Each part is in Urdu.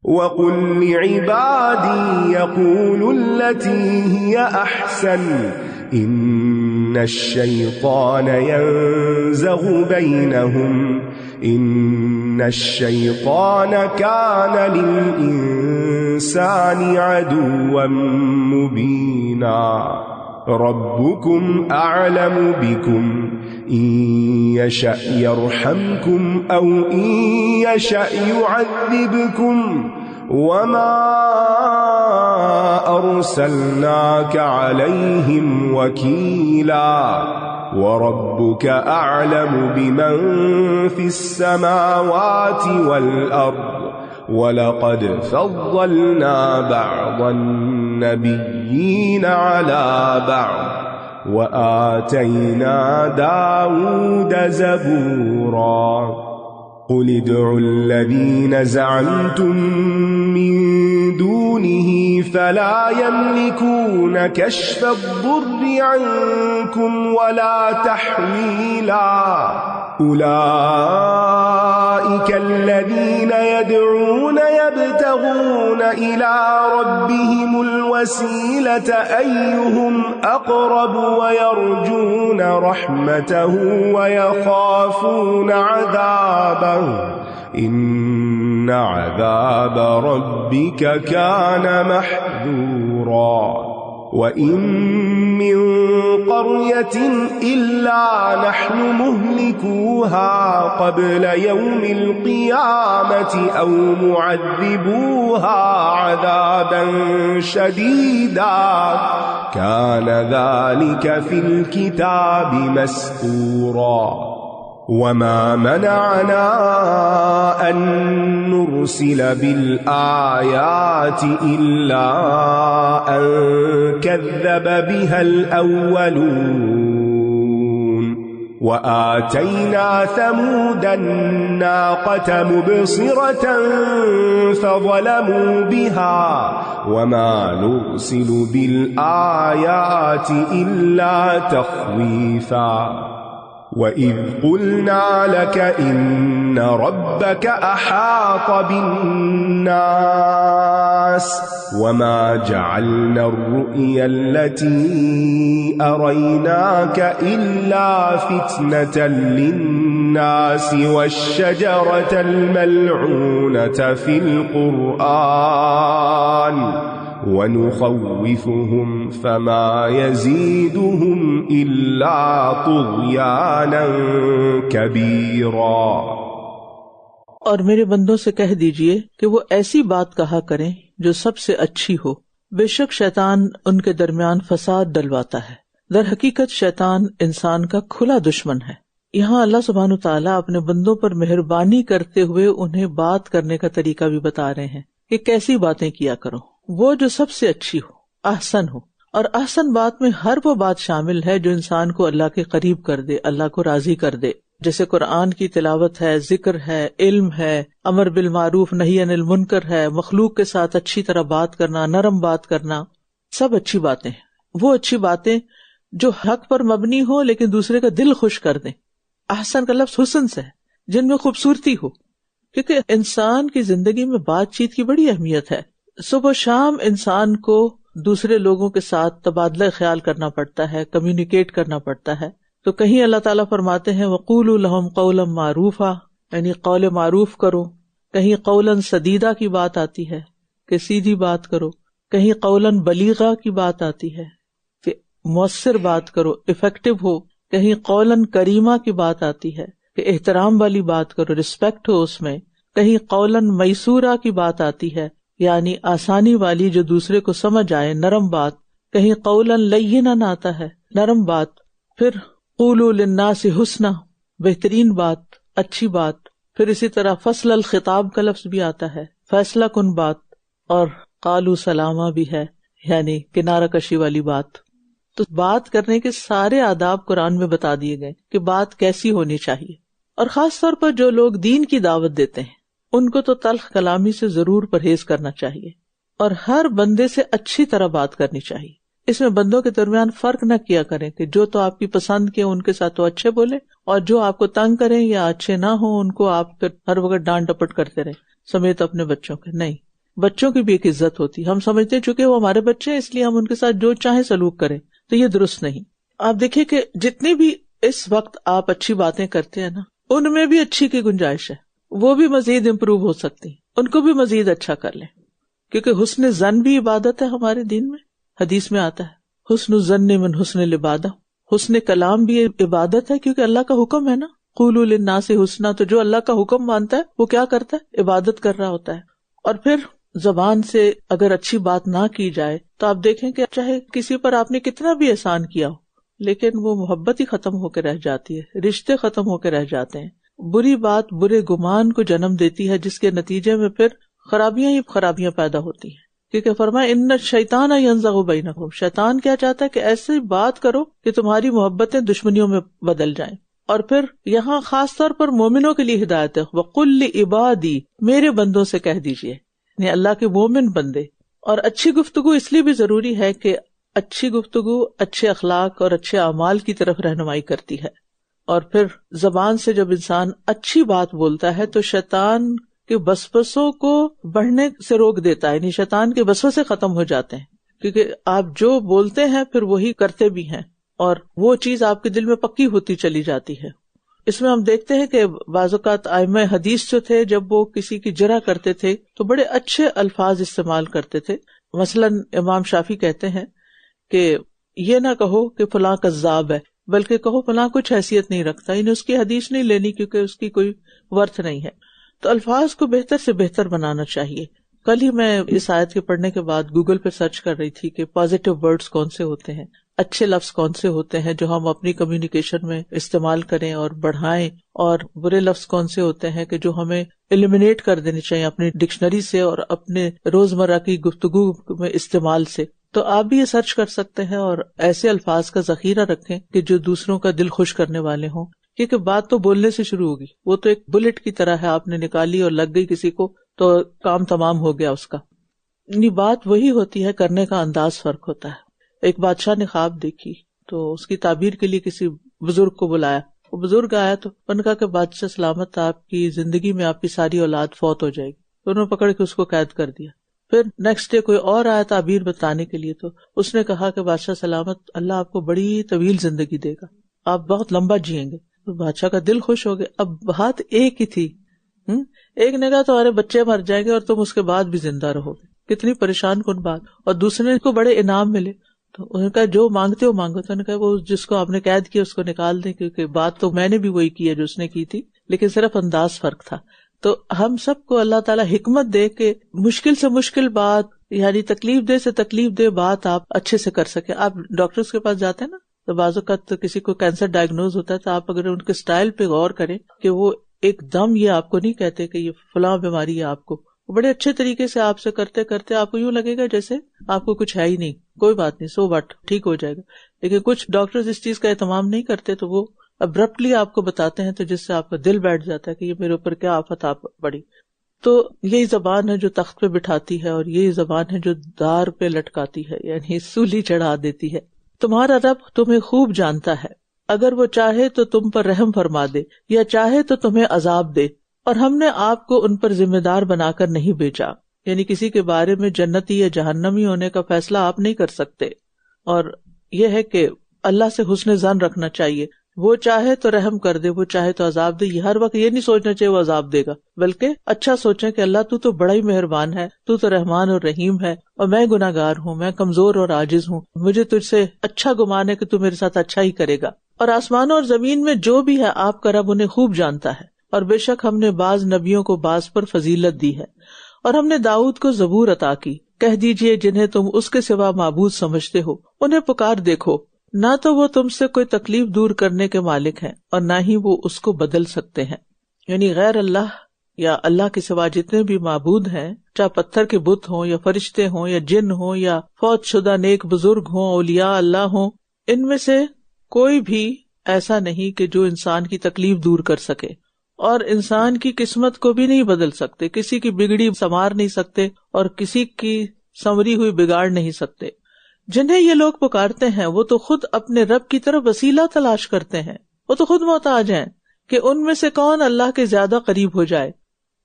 وَقُلْ لِعِبَادِي يَقُولُوا الَّتِي هِيَ أَحْسَنُ إِنَّ الشَّيْطَانَ يَنزَغُ بَيْنَهُمْ إِنَّ الشَّيْطَانَ كَانَ لِلْإِنسَانِ عَدُوًّا مُبِينًا رَبُّكُمْ أَعْلَمُ بِكُمْ إِن يَشَأْ يَرْحَمْكُمْ أَوْ إِن يَشَأْ يُعَذِّبْكُمْ وَمَا أَرْسَلْنَاكَ عَلَيْهِمْ وَكِيلًا وَرَبُّكَ أَعْلَمُ بِمَنْ فِي السَّمَاوَاتِ وَالْأَرْضِ وَلَقَدْ فَضَّلْنَا بَعْضَ النَّبِيِّينَ عَلَى بَعْضٍ وَآتَيْنَا دَاوُودَ زَبُورًا قُلِ ادْعُوا الَّذِينَ زَعَمْتُم مِّن دُونِهِ فَلَا يَمْلِكُونَ كَشْفَ الضُّرِّ عَنكُمْ وَلَا تَحْوِيلًا أُولَئِكَ الَّذِينَ يَدْعُونَ يَبْتَغُونَ إِلَى رَبِّهِمُ الْوَسِيلَةَ أَيُّهُمْ أَقْرَبُ وَيَرْجُونَ رَحْمَتَهُ وَيَخَافُونَ عَذَابَهُ إِنَّ عَذَابَ رَبِّكَ كَانَ مَحْذُورًا وَإِن مِّن قَرْيَةٍ إِلَّا نَحْنُ مُهْلِكُوهَا قَبْلَ يَوْمِ الْقِيَامَةِ أَوْ مُعَذِّبُوهَا عَذَابًا شَدِيدًا كَانَ ذَلِكَ فِي الْكِتَابِ مَسْطُورًا وَمَا مَنَعَنَا أَن نُّرْسِلَ بِالْآيَاتِ إِلَّا أَن كَذَّبَ بِهَا الْأَوَّلُونَ وَآتَيْنَا ثَمُودَ النَّاقَةَ مُبْصِرَةً فَظَلَمُوا بِهَا وَمَا نُرْسِلُ بِالْآيَاتِ إِلَّا تَخْوِيفًا وَإِذْ قُلْنَا لَكَ إِنَّ رَبَّكَ أَحَاطَ بِالنَّاسِ وَمَا جَعَلْنَا الرُّؤْيَا الَّتِي أَرَيْنَاكَ إِلَّا فِتْنَةً لِلنَّاسِ وَالشَّجَرَةَ الملعونة في القرآن وَنُخَوِّفُهُمْ فَمَا يَزِيدُهُمْ إِلَّا طُغْيَانًا كَبِيرًا۔ اور میرے بندوں سے کہہ دیجئے کہ وہ ایسی بات کہا کریں جو سب سے اچھی ہو، بے شک شیطان ان کے درمیان فساد ڈلواتا ہے، در حقیقت شیطان انسان کا کھلا دشمن ہے۔ یہاں اللہ سبحانہ تعالیٰ اپنے بندوں پر مہربانی کرتے ہوئے انہیں بات کرنے کا طریقہ بھی بتا رہے ہیں کہ کیسی باتیں کیا کرو، وہ جو سب سے اچھی ہو، احسن ہو۔ اور احسن بات میں ہر وہ بات شامل ہے جو انسان کو اللہ کے قریب کر دے، اللہ کو راضی کر دے، جیسے قرآن کی تلاوت ہے، ذکر ہے، علم ہے، امر بالمعروف نہی عن المنکر ہے، مخلوق کے ساتھ اچھی طرح بات کرنا، نرم بات کرنا، سب اچھی باتیں ہیں۔ وہ اچھی باتیں جو حق پر مبنی ہو لیکن دوسرے کا دل خوش کر دیں۔ احسن کا لفظ حسن سے ہے، جن میں خوبصورتی ہو، کیونکہ انسان کی زندگی میں بات چیت کی بڑی اہمیت ہے۔ صبح و شام انسان کو دوسرے لوگوں کے ساتھ تبادلہ خیال کرنا پڑتا ہے، کمیونیکیٹ کرنا پڑتا ہے۔ تو کہیں اللہ تعالیٰ فرماتے ہیں وَقُولُوا لَهُمْ قَوْلًا مَعْرُوفًا، یعنی قول معروف کرو۔ کہیں قولاً سدیدہ کی بات آتی ہے کہ سیدھی بات کرو، کہیں قولاً بلیغہ کی بات آتی ہے کہ مؤثر بات کرو، افیکٹو ہو، کہیں قولاً کریمہ کی بات آتی ہے کہ احترام والی بات کرو، رسپیکٹ ہو اس میں، کہیں قولاً میسورہ کی بات آتی ہے یعنی آسانی والی جو دوسرے کو سمجھ آئے، نرم بات، کہیں قولاً لینا آتا ہے، نرم بات، پھر قولوا للناس حسنا، بہترین بات، اچھی بات، پھر اسی طرح فصل الخطاب کا لفظ بھی آتا ہے، فیصلہ کن بات، اور قالوا سلاما بھی ہے یعنی کنارہ کشی والی بات۔ تو بات کرنے کے سارے آداب قرآن میں بتا دیے گئے کہ بات کیسی ہونی چاہیے۔ اور خاص طور پر جو لوگ دین کی دعوت دیتے ہیں ان کو تو تلخ کلامی سے ضرور پرہیز کرنا چاہیے اور ہر بندے سے اچھی طرح بات کرنی چاہیے۔ اس میں بندوں کے درمیان فرق نہ کیا کریں کہ جو تو آپ کی پسند کے ان کے ساتھ تو اچھے بولے، اور جو آپ کو تنگ کریں یا اچھے نہ ہوں ان کو آپ پھر ہر وقت ڈانٹ ڈپٹ کرتے رہیں سمیت اپنے بچوں کے۔ نہیں، بچوں کی بھی ایک عزت ہوتی ہے. ہم سمجھتے ہیں چونکہ وہ ہمارے بچے ہیں اس لیے ہم ان کے ساتھ جو چاہیں سلوک کریں, تو یہ درست نہیں. آپ دیکھیے کہ جتنی بھی اس وقت آپ اچھی باتیں کرتے ہیں نا, ان میں بھی اچھی کی گنجائش ہے, وہ بھی مزید امپروو ہو سکتی, ان کو بھی مزید اچھا کر لیں. کیونکہ حسن ظن بھی عبادت ہے ہمارے دین میں, حدیث میں آتا ہے حسن الظن من حسن العبادہ. حسن کلام بھی عبادت ہے کیونکہ اللہ کا حکم ہے نا, قولوا للناس حسنا. تو جو اللہ کا حکم مانتا ہے وہ کیا کرتا ہے؟ عبادت کر رہا ہوتا ہے. اور پھر زبان سے اگر اچھی بات نہ کی جائے تو آپ دیکھیں کہ چاہے کسی پر آپ نے کتنا بھی احسان کیا ہو, لیکن وہ محبت ہی ختم ہو کے رہ جاتی ہے, رشتے ختم ہو کے رہ جاتے ہیں. بری بات برے گمان کو جنم دیتی ہے, جس کے نتیجے میں پھر خرابیاں ہی خرابیاں پیدا ہوتی ہیں. کیونکہ فرمایا ان الشیطان ینزغ بینکم, شیطان کیا چاہتا ہے کہ ایسی بات کرو کہ تمہاری محبتیں دشمنیوں میں بدل جائیں. اور پھر یہاں خاص طور پر مومنوں کے لیے ہدایت ہے, وَقُلْ لِعِبَادِي, میرے بندوں سے کہہ دیجئے, یعنی اللہ کے مومن بندے. اور اچھی گفتگو اس لیے بھی ضروری ہے کہ اچھی گفتگو اچھے اخلاق اور اچھے اعمال کی طرف رہنمائی کرتی ہے. اور پھر زبان سے جب انسان اچھی بات بولتا ہے تو شیطان کے وسوسوں کو بڑھنے سے روک دیتا ہے, یعنی شیطان کے وسوسے ختم ہو جاتے ہیں. کیونکہ آپ جو بولتے ہیں پھر وہی کرتے بھی ہیں, اور وہ چیز آپ کے دل میں پکی ہوتی چلی جاتی ہے. اس میں ہم دیکھتے ہیں کہ بعض اوقات ائمہ حدیث جو تھے جب وہ کسی کی جرح کرتے تھے تو بڑے اچھے الفاظ استعمال کرتے تھے. مثلاً امام شافعی کہتے ہیں کہ یہ نہ کہو کہ فلاں کذاب ہے, بلکہ کہو فلاں کچھ حیثیت نہیں رکھتا, یعنی اس کی حدیث نہیں لینی کیونکہ اس کی کوئی ورتھ نہیں ہے. تو الفاظ کو بہتر سے بہتر بنانا چاہیے. کل ہی میں اس آیت کے پڑھنے کے بعد گوگل پہ سرچ کر رہی تھی کہ پازیٹیو ورڈز کون سے ہوتے ہیں, اچھے لفظ کون سے ہوتے ہیں جو ہم اپنی کمیونیکیشن میں استعمال کریں اور بڑھائیں, اور برے لفظ کون سے ہوتے ہیں کہ جو ہمیں ایلیمینیٹ کر دینے چاہیے اپنی ڈکشنری سے اور اپنے روزمرہ کی گفتگو میں استعمال سے. تو آپ بھی یہ سرچ کر سکتے ہیں اور ایسے الفاظ کا ذخیرہ رکھیں کہ جو دوسروں کا دل خوش کرنے والے ہوں, کیونکہ بات تو بولنے سے شروع ہوگی, وہ تو ایک بلٹ کی طرح ہے, آپ نے نکالی اور لگ گئی کسی کو تو کام تمام ہو گیا اس کا. یعنی بات وہی ہوتی ہے, کرنے کا انداز فرق ہوتا ہے. ایک بادشاہ نے خواب دیکھی تو اس کی تعبیر کے لیے کسی بزرگ کو بلایا. وہ بزرگ آیا تو انہوں نے کہا کہ بادشاہ سلامت, آپ کی زندگی میں آپ کی ساری اولاد فوت ہو جائے گی. تو انہوں نے پکڑ کے اس کو قید کر دیا. پھر نیکسٹ ڈے کوئی اور آیا تعبیر بتانے کے لیے, تو اس نے کہا کہ بادشاہ سلامت, اللہ آپ کو بڑی طویل زندگی دے گا, آپ بہت لمبا جئیں گے. تو بادشاہ کا دل خوش ہو گیا. اب بات ایک ہی تھی, ایک نے کہا تمہارے بچے مر جائیں گے اور تم اس کے بعد بھی زندہ رہو گے, کتنی پریشان کن بات. اور دوسرے کو بڑے انعام ملے, تو انہوں نے کہا جو مانگتے ہو مانگو. تو انہوں نے کہا وہ جس کو آپ نے قید کیا اس کو نکال دیں, کیونکہ بات تو میں نے بھی وہی کی ہے جو اس نے کی تھی, لیکن صرف انداز فرق تھا. تو ہم سب کو اللہ تعالیٰ حکمت دے کہ مشکل سے مشکل بات, یعنی تکلیف دہ سے تکلیف دہ بات آپ اچھے سے کر سکیں. آپ ڈاکٹرز کے پاس جاتے ہیں نا, تو بعض اوقات کسی کو کینسر ڈائگنوز ہوتا ہے تو آپ اگر ان کے سٹائل پہ غور کریں کہ وہ ایک دم یہ آپ کو نہیں کہتے کہ یہ فلاں بیماری ہے آپ کو, بڑے اچھے طریقے سے آپ سے کرتے کرتے آپ کو یوں لگے گا جیسے آپ کو کچھ ہے ہی نہیں, کوئی بات نہیں, سو بٹ ٹھیک ہو جائے گا. لیکن کچھ ڈاکٹرز اس چیز کا اہتمام نہیں کرتے تو وہ ابرپٹلی آپ کو بتاتے ہیں, تو جس سے آپ کا دل بیٹھ جاتا ہے کہ یہ میرے اوپر کیا آفت آپ پڑی. تو یہی زبان ہے جو تخت پہ بٹھاتی ہے, اور یہی زبان ہے جو دار پہ لٹکاتی ہے, یعنی سولی چڑھا دیتی ہے. تمہارا رب تمہیں خوب جانتا ہے, اگر وہ چاہے تو تم پر رحم فرما دے یا چاہے تو تمہیں عذاب دے, اور ہم نے آپ کو ان پر ذمہ دار بنا کر نہیں بھیجا. یعنی کسی کے بارے میں جنتی یا جہنمی ہونے کا فیصلہ آپ نہیں کر سکتے. اور یہ ہے کہ اللہ سے حسن ظن رکھنا چاہیے, وہ چاہے تو رحم کر دے, وہ چاہے تو عذاب دے. یہ ہر وقت یہ نہیں سوچنا چاہیے وہ عذاب دے گا, بلکہ اچھا سوچیں کہ اللہ تو بڑا ہی مہربان ہے, تو رحمان اور رحیم ہے, اور میں گناہ گار ہوں, میں کمزور اور عاجز ہوں, مجھے تجھ سے اچھا گمان ہے کہ تو میرے ساتھ اچھا ہی کرے گا. اور آسمانوں اور زمین میں جو بھی ہے آپ کا رب انہیں خوب جانتا ہے, اور بے شک ہم نے بعض نبیوں کو بعض پر فضیلت دی ہے. اور ہم نے داؤد کو زبور عطا کی, کہہ دیجئے جنہیں تم اس کے سوا معبود سمجھتے ہو انہیں پکار دیکھو, نہ تو وہ تم سے کوئی تکلیف دور کرنے کے مالک ہیں اور نہ ہی وہ اس کو بدل سکتے ہیں. یعنی غیر اللہ یا اللہ کے سوا جتنے بھی معبود ہیں, چاہے پتھر کے بت ہوں یا فرشتے ہوں یا جن ہوں یا فوت شدہ نیک بزرگ ہوں, اولیاء اللہ ہوں, ان میں سے کوئی بھی ایسا نہیں کہ جو انسان کی تکلیف دور کر سکے, اور انسان کی قسمت کو بھی نہیں بدل سکتے. کسی کی بگڑی سنوار نہیں سکتے اور کسی کی سنوری ہوئی بگاڑ نہیں سکتے. جنہیں یہ لوگ پکارتے ہیں وہ تو خود اپنے رب کی طرف وسیلہ تلاش کرتے ہیں, وہ تو خود محتاج ہیں کہ ان میں سے کون اللہ کے زیادہ قریب ہو جائے.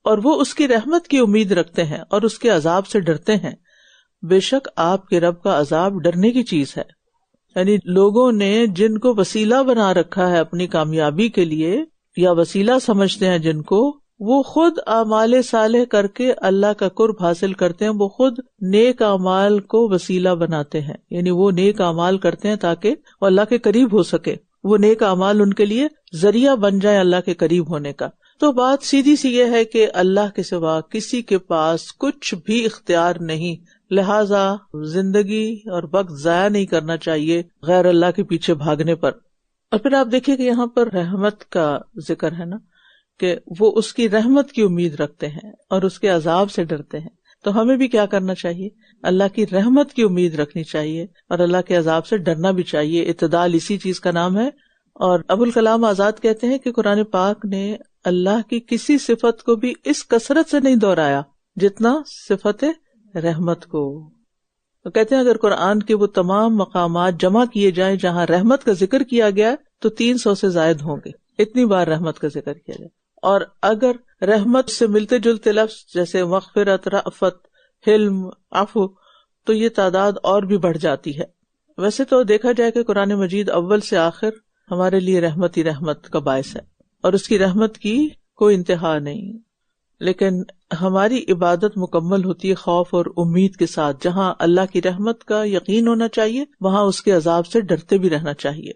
اور وہ اس کی رحمت کی امید رکھتے ہیں اور اس کے عذاب سے ڈرتے ہیں. بے شک آپ کے رب کا عذاب ڈرنے کی چیز ہے. یعنی لوگوں نے جن کو وسیلہ بنا رکھا ہے اپنی کامیابی کے لیے یا وسیلہ سمجھتے ہیں جن کو، وہ خود اعمال صالح کر کے اللہ کا قرب حاصل کرتے ہیں. وہ خود نیک اعمال کو وسیلہ بناتے ہیں، یعنی وہ نیک اعمال کرتے ہیں تاکہ وہ اللہ کے قریب ہو سکے. وہ نیک اعمال ان کے لیے ذریعہ بن جائے اللہ کے قریب ہونے کا. تو بات سیدھی سی یہ ہے کہ اللہ کے سوا کسی کے پاس کچھ بھی اختیار نہیں، لہذا زندگی اور وقت ضائع نہیں کرنا چاہیے غیر اللہ کے پیچھے بھاگنے پر. اور پھر آپ دیکھیے کہ یہاں پر رحمت کا ذکر ہے نا، کہ وہ اس کی رحمت کی امید رکھتے ہیں اور اس کے عذاب سے ڈرتے ہیں. تو ہمیں بھی کیا کرنا چاہیے؟ اللہ کی رحمت کی امید رکھنی چاہیے اور اللہ کے عذاب سے ڈرنا بھی چاہیے. اعتدال اسی چیز کا نام ہے. اور ابوالکلام آزاد کہتے ہیں کہ قرآن پاک نے اللہ کی کسی صفت کو بھی اس کثرت سے نہیں دہرایا جتنا صفت رحمت کو. تو کہتے ہیں اگر قرآن کے وہ تمام مقامات جمع کیے جائیں جہاں رحمت کا ذکر کیا گیا تو 300 سے زائد ہوں گے. اتنی بار رحمت کا ذکر کیا جائے. اور اگر رحمت سے ملتے جلتے لفظ جیسے مغفرت، رأفت، حلم، عفو، تو یہ تعداد اور بھی بڑھ جاتی ہے. ویسے تو دیکھا جائے کہ قرآن مجید اول سے آخر ہمارے لیے رحمت ہی رحمت کا باعث ہے اور اس کی رحمت کی کوئی انتہا نہیں. لیکن ہماری عبادت مکمل ہوتی ہے خوف اور امید کے ساتھ. جہاں اللہ کی رحمت کا یقین ہونا چاہیے وہاں اس کے عذاب سے ڈرتے بھی رہنا چاہیے،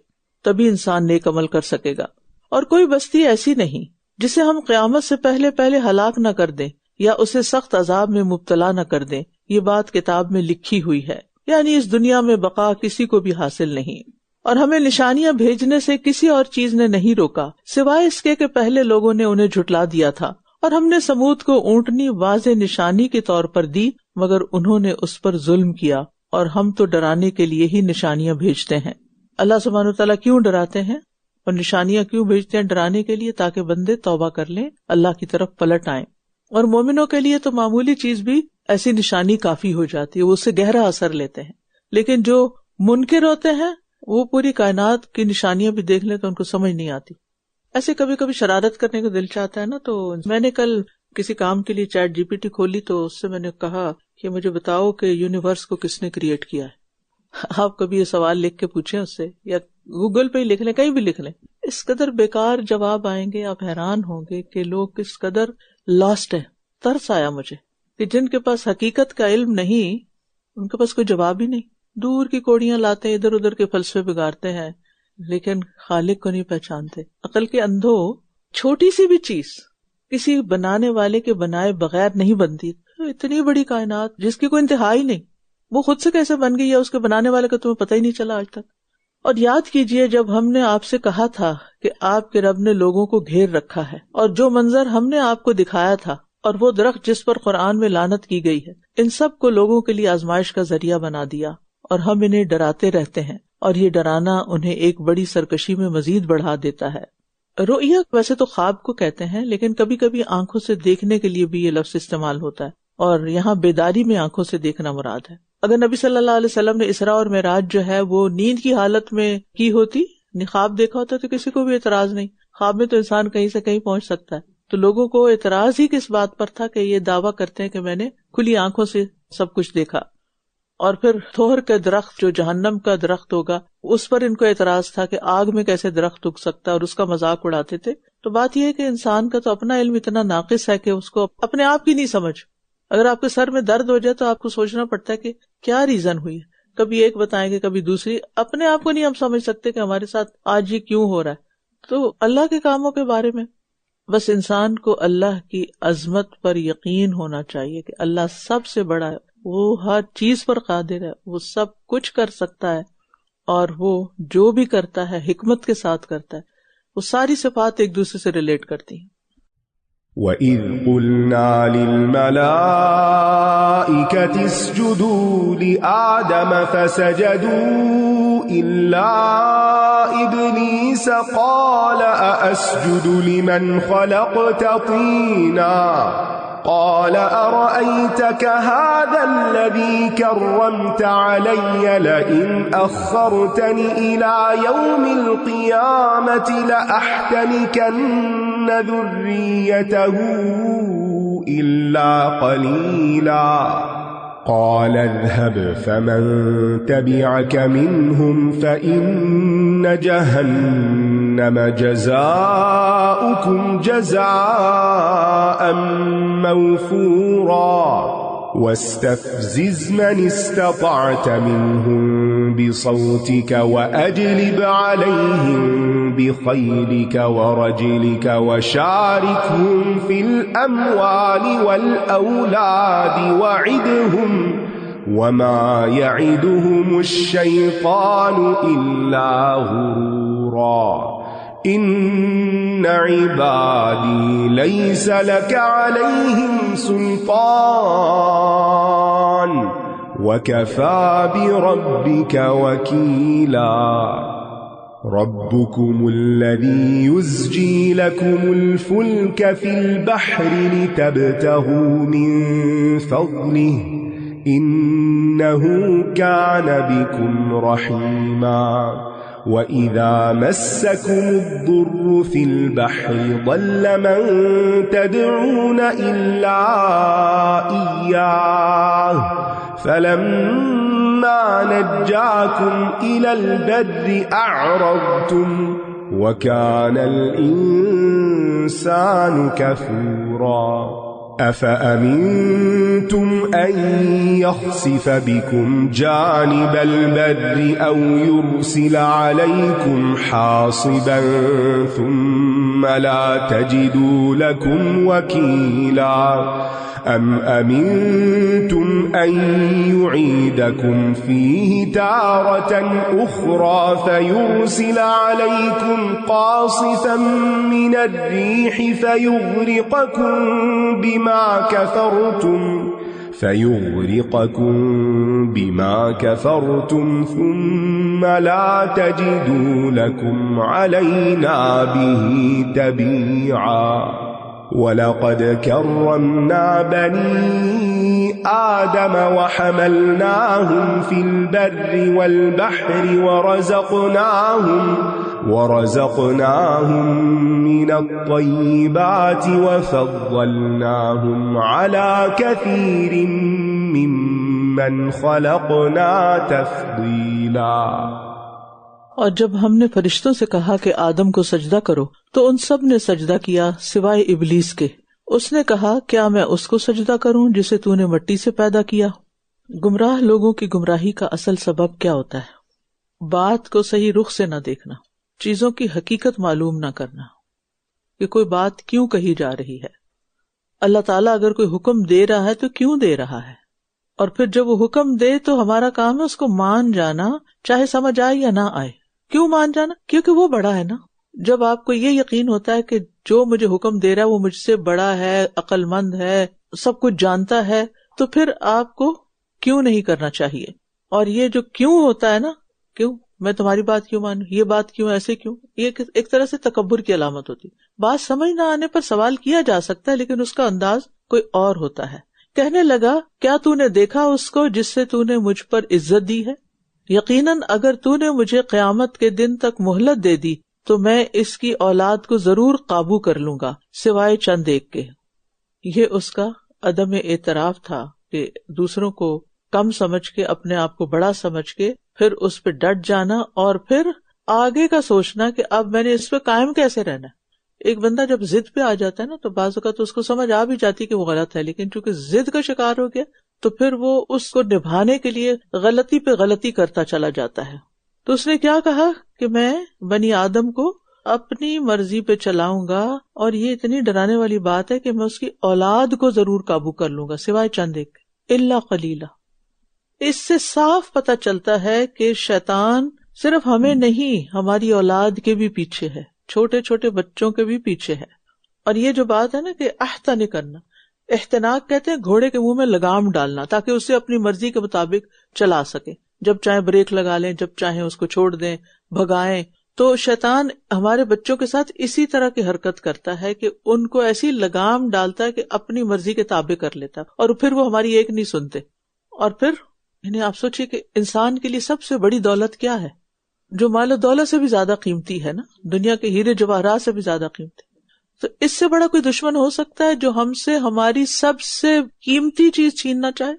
تبھی انسان نیک عمل کر سکے گا. اور کوئی بستی ایسی نہیں جسے ہم قیامت سے پہلے ہلاک نہ کر دیں یا اسے سخت عذاب میں مبتلا نہ کر دیں. یہ بات کتاب میں لکھی ہوئی ہے، یعنی اس دنیا میں بقا کسی کو بھی حاصل نہیں. اور ہمیں نشانیاں بھیجنے سے کسی اور چیز نے نہیں روکا سوائے اس کے کہ پہلے لوگوں نے انہیں جھٹلا دیا تھا. اور ہم نے سمود کو اونٹنی واضح نشانی کے طور پر دی مگر انہوں نے اس پر ظلم کیا. اور ہم تو ڈرانے کے لیے ہی نشانیاں بھیجتے ہیں. اللہ سبحانہ وتعالیٰ کیوں ڈراتے ہیں اور نشانیاں کیوں بھیجتے ہیں؟ ڈرانے کے لیے تاکہ بندے توبہ کر لیں، اللہ کی طرف پلٹ آئیں. اور مومنوں کے لیے تو معمولی چیز بھی ایسی نشانی کافی ہو جاتی ہے، وہ اس سے گہرا اثر لیتے ہیں. لیکن جو منکر ہوتے ہیں وہ پوری کائنات کی نشانیاں بھی دیکھ لیں تو ان کو سمجھ نہیں آتی. ایسے کبھی کبھی شرارت کرنے کو دل چاہتا ہے نا. تو میں نے کل کسی کام کے لیے چیٹ GPT کھولی تو اس سے میں نے کہا کہ مجھے بتاؤ کہ یونیورس کو کس نے کریٹ کیا ہے. آپ کبھی یہ سوال لکھ کے پوچھیں اس سے، یا گوگل پہ ہی لکھ لیں، کہیں بھی لکھ لیں. اس قدر بیکار جواب آئیں گے، آپ حیران ہوں گے کہ لوگ کس قدر لاسٹ ہے. ترس آیا مجھے کہ جن کے پاس حقیقت کا علم نہیں ان کے پاس کوئی جواب ہی نہیں. دور کی کوڑیاں لاتے ہیں، ادھر ادھر کے فلسفے بگاڑتے ہیں لیکن خالق کو نہیں پہچانتے. عقل کے اندھو چھوٹی سی بھی چیز کسی بنانے والے کے بنائے بغیر نہیں بنتی. اتنی بڑی کائنات جس کی کوئی انتہا ہی نہیں، وہ خود سے کیسے بن گئی ہے اس کے بنانے والے کا تمہیں پتہ ہی نہیں چلا آج تک. اور یاد کیجئے جب ہم نے آپ سے کہا تھا کہ آپ کے رب نے لوگوں کو گھیر رکھا ہے، اور جو منظر ہم نے آپ کو دکھایا تھا اور وہ درخت جس پر قرآن میں لعنت کی گئی ہے، ان سب کو لوگوں کے لیے آزمائش کا ذریعہ بنا دیا اور ہم انہیں ڈراتے رہتے ہیں، اور یہ ڈرانا انہیں ایک بڑی سرکشی میں مزید بڑھا دیتا ہے. رؤیا ویسے تو خواب کو کہتے ہیں لیکن کبھی کبھی آنکھوں سے دیکھنے کے لیے بھی یہ لفظ استعمال ہوتا ہے، اور یہاں بیداری میں آنکھوں سے دیکھنا مراد ہے. اگر نبی صلی اللہ علیہ وسلم نے اسراء اور معراج جو ہے وہ نیند کی حالت میں کی ہوتی، خواب دیکھا ہوتا تو کسی کو بھی اعتراض نہیں. خواب میں تو انسان کہیں سے کہیں پہنچ سکتا ہے. تو لوگوں کو اعتراض ہی کس بات پر تھا کہ یہ دعویٰ کرتے ہیں کہ میں نے کھلی آنکھوں سے سب کچھ دیکھا. اور پھر تھور کا درخت جو جہنم کا درخت ہوگا اس پر ان کو اعتراض تھا کہ آگ میں کیسے درخت اگ سکتا ہے، اور اس کا مذاق اڑاتے تھے. تو بات یہ ہے کہ انسان کا تو اپنا علم اتنا ناقص ہے کہ اس کو اپنے آپ کی نہیں سمجھ. اگر آپ کے سر میں درد ہو جائے تو آپ کو سوچنا پڑتا ہے کہ کیا ریزن ہوئی ہے. کبھی ایک بتائیں گے کبھی دوسری. اپنے آپ کو نہیں ہم سمجھ سکتے کہ ہمارے ساتھ آج یہ کیوں ہو رہا ہے. تو اللہ کے کاموں کے بارے میں بس انسان کو اللہ کی عظمت پر یقین ہونا چاہیے کہ اللہ سب سے بڑا ہے، وہ ہر چیز پر قادر ہے، وہ سب کچھ کر سکتا ہے، اور وہ جو بھی کرتا ہے حکمت کے ساتھ کرتا ہے. وہ ساری صفات ایک دوسرے سے ریلیٹ کرتی ہیں. وَإِذْ قُلْنَا لِلْمَلَائِكَةِ اسْجُدُوا لِآدَمَ فَسَجَدُوا إِلَّا إِبْلِيسَ قَالَ أَأَسْجُدُ لِمَنْ خَلَقْتَ طِينًا قال أرأيتك هذا الذي كرمت علي لئن أخرتني إلى يوم القيامة لأحتنكن ذريته إلا قليلا قال اذهب فمن تبعك منهم فإن جهنم جزاؤكم جزاء موفورا واستفزز من استطعت منهم بصوتك وأجلب عليهم بخيلك ورجلك وشاركهم في الأموال والأولاد وعدهم وما يعدهم الشيطان إلا غرورا إن عبادي ليس لك عليهم سلطان وكفى بربك وكيلا ربكم الذي يزجي لكم الفلك في البحر لتبتغوا من فضله إنه كان بكم رحيما وَإِذَا مَسَّكُمُ الضُّرُّ فِي الْبَحْرِ ضَلَّ مَن تَدْعُونَ إِلَّا إِيَّاهُ فَلَمَّا نَجَّاكُمْ إِلَى الْبَرِّ أَعْرَضْتُمْ وَكَانَ الْإِنسَانُ كَفُورًا أَفَأَمِنْتُمْ أَنْ يَخْسِفَ بِكُمْ جَانِبَ الْبَرِّ أَوْ يُرْسِلَ عَلَيْكُمْ حَاصِبًا ثُمَّ لَا تَجِدُوا لَكُمْ وَكِيلًا أَمْ أَمِنْتُمْ أَنْ يُعِيدَكُمْ فِيهِ تَارَةً أُخْرَى فَيُرْسِلَ عَلَيْكُمْ قَاصِفًا مِنَ الرِّيحِ فيغرقكم بما كفرتم ثم لا تجدوا لكم علينا به تبيعا وَلَقَدْ كَرَّمْنَا بَنِي آدَمَ وَحَمَلْنَاهُمْ فِي الْبَرِّ وَالْبَحْرِ وَرَزَقْنَاهُمْ مِنَ الطَّيِّبَاتِ وَفَضَّلْنَاهُمْ عَلَى كَثِيرٍ مِّمَّنْ خَلَقْنَا تَفْضِيلًا۔ اور جب ہم نے فرشتوں سے کہا کہ آدم کو سجدہ کرو تو ان سب نے سجدہ کیا سوائے ابلیس کے۔ اس نے کہا کیا میں اس کو سجدہ کروں جسے تو نے مٹی سے پیدا کیا؟ گمراہ لوگوں کی گمراہی کا اصل سبب کیا ہوتا ہے؟ بات کو صحیح رخ سے نہ دیکھنا، چیزوں کی حقیقت معلوم نہ کرنا کہ کوئی بات کیوں کہی جا رہی ہے۔ اللہ تعالیٰ اگر کوئی حکم دے رہا ہے تو کیوں دے رہا ہے، اور پھر جب وہ حکم دے تو ہمارا کام ہے اس کو مان جانا، چاہے سمجھ آئے یا نہ آئے۔ کیوں مان جانا؟ کیونکہ وہ بڑا ہے نا۔ جب آپ کو یہ یقین ہوتا ہے کہ جو مجھے حکم دے رہا ہے وہ مجھ سے بڑا ہے، عقل مند ہے، سب کچھ جانتا ہے، تو پھر آپ کو کیوں نہیں کرنا چاہیے۔ اور یہ جو کیوں ہوتا ہے نا، کیوں میں تمہاری بات کیوں مانوں، یہ بات کیوں، ایسے کیوں، یہ ایک طرح سے تکبر کی علامت ہوتی ہے۔ بات سمجھ نہ آنے پر سوال کیا جا سکتا ہے لیکن اس کا انداز کوئی اور ہوتا ہے۔ کہنے لگا کیا تو نے دیکھا اس کو جس سے تو نے مجھ پر عزت دی ہے؟ یقیناً اگر تو نے مجھے قیامت کے دن تک مہلت دے دی تو میں اس کی اولاد کو ضرور قابو کر لوں گا سوائے چند ایک کے۔ یہ اس کا عدم اعتراف تھا کہ دوسروں کو کم سمجھ کے، اپنے آپ کو بڑا سمجھ کے پھر اس پہ ڈٹ جانا اور پھر آگے کا سوچنا کہ اب میں نے اس پہ قائم کیسے رہنا۔ ایک بندہ جب ضد پہ آ جاتا ہے نا تو بعض اوقات اس کو سمجھ آ بھی جاتی کہ وہ غلط ہے، لیکن چونکہ ضد کا شکار ہو گیا تو پھر وہ اس کو نبھانے کے لیے غلطی پہ غلطی کرتا چلا جاتا ہے۔ تو اس نے کیا کہا کہ میں بنی آدم کو اپنی مرضی پہ چلاؤں گا، اور یہ اتنی ڈرانے والی بات ہے کہ میں اس کی اولاد کو ضرور قابو کر لوں گا سوائے چند ایک، الا قلیلا۔ اس سے صاف پتہ چلتا ہے کہ شیطان صرف ہمیں نہیں، ہماری اولاد کے بھی پیچھے ہے، چھوٹے چھوٹے بچوں کے بھی پیچھے ہے۔ اور یہ جو بات ہے نا کہ احتن کرنا، احتناق کہتے ہیں گھوڑے کے منہ میں لگام ڈالنا تاکہ اسے اپنی مرضی کے مطابق چلا سکے، جب چاہے بریک لگا لیں، جب چاہیں اس کو چھوڑ دیں، بھگائیں۔ تو شیطان ہمارے بچوں کے ساتھ اسی طرح کی حرکت کرتا ہے کہ ان کو ایسی لگام ڈالتا ہے کہ اپنی مرضی کے تابع کر لیتا، اور پھر وہ ہماری ایک نہیں سنتے۔ اور پھر یعنی آپ سوچئے کہ انسان کے لیے سب سے بڑی دولت کیا ہے، جو مال و دولت سے بھی زیادہ قیمتی ہے نا، دنیا کے ہیرے جواہرات سے بھی زیادہ قیمتی، تو اس سے بڑا کوئی دشمن ہو سکتا ہے جو ہم سے ہماری سب سے قیمتی چیز چھیننا چاہے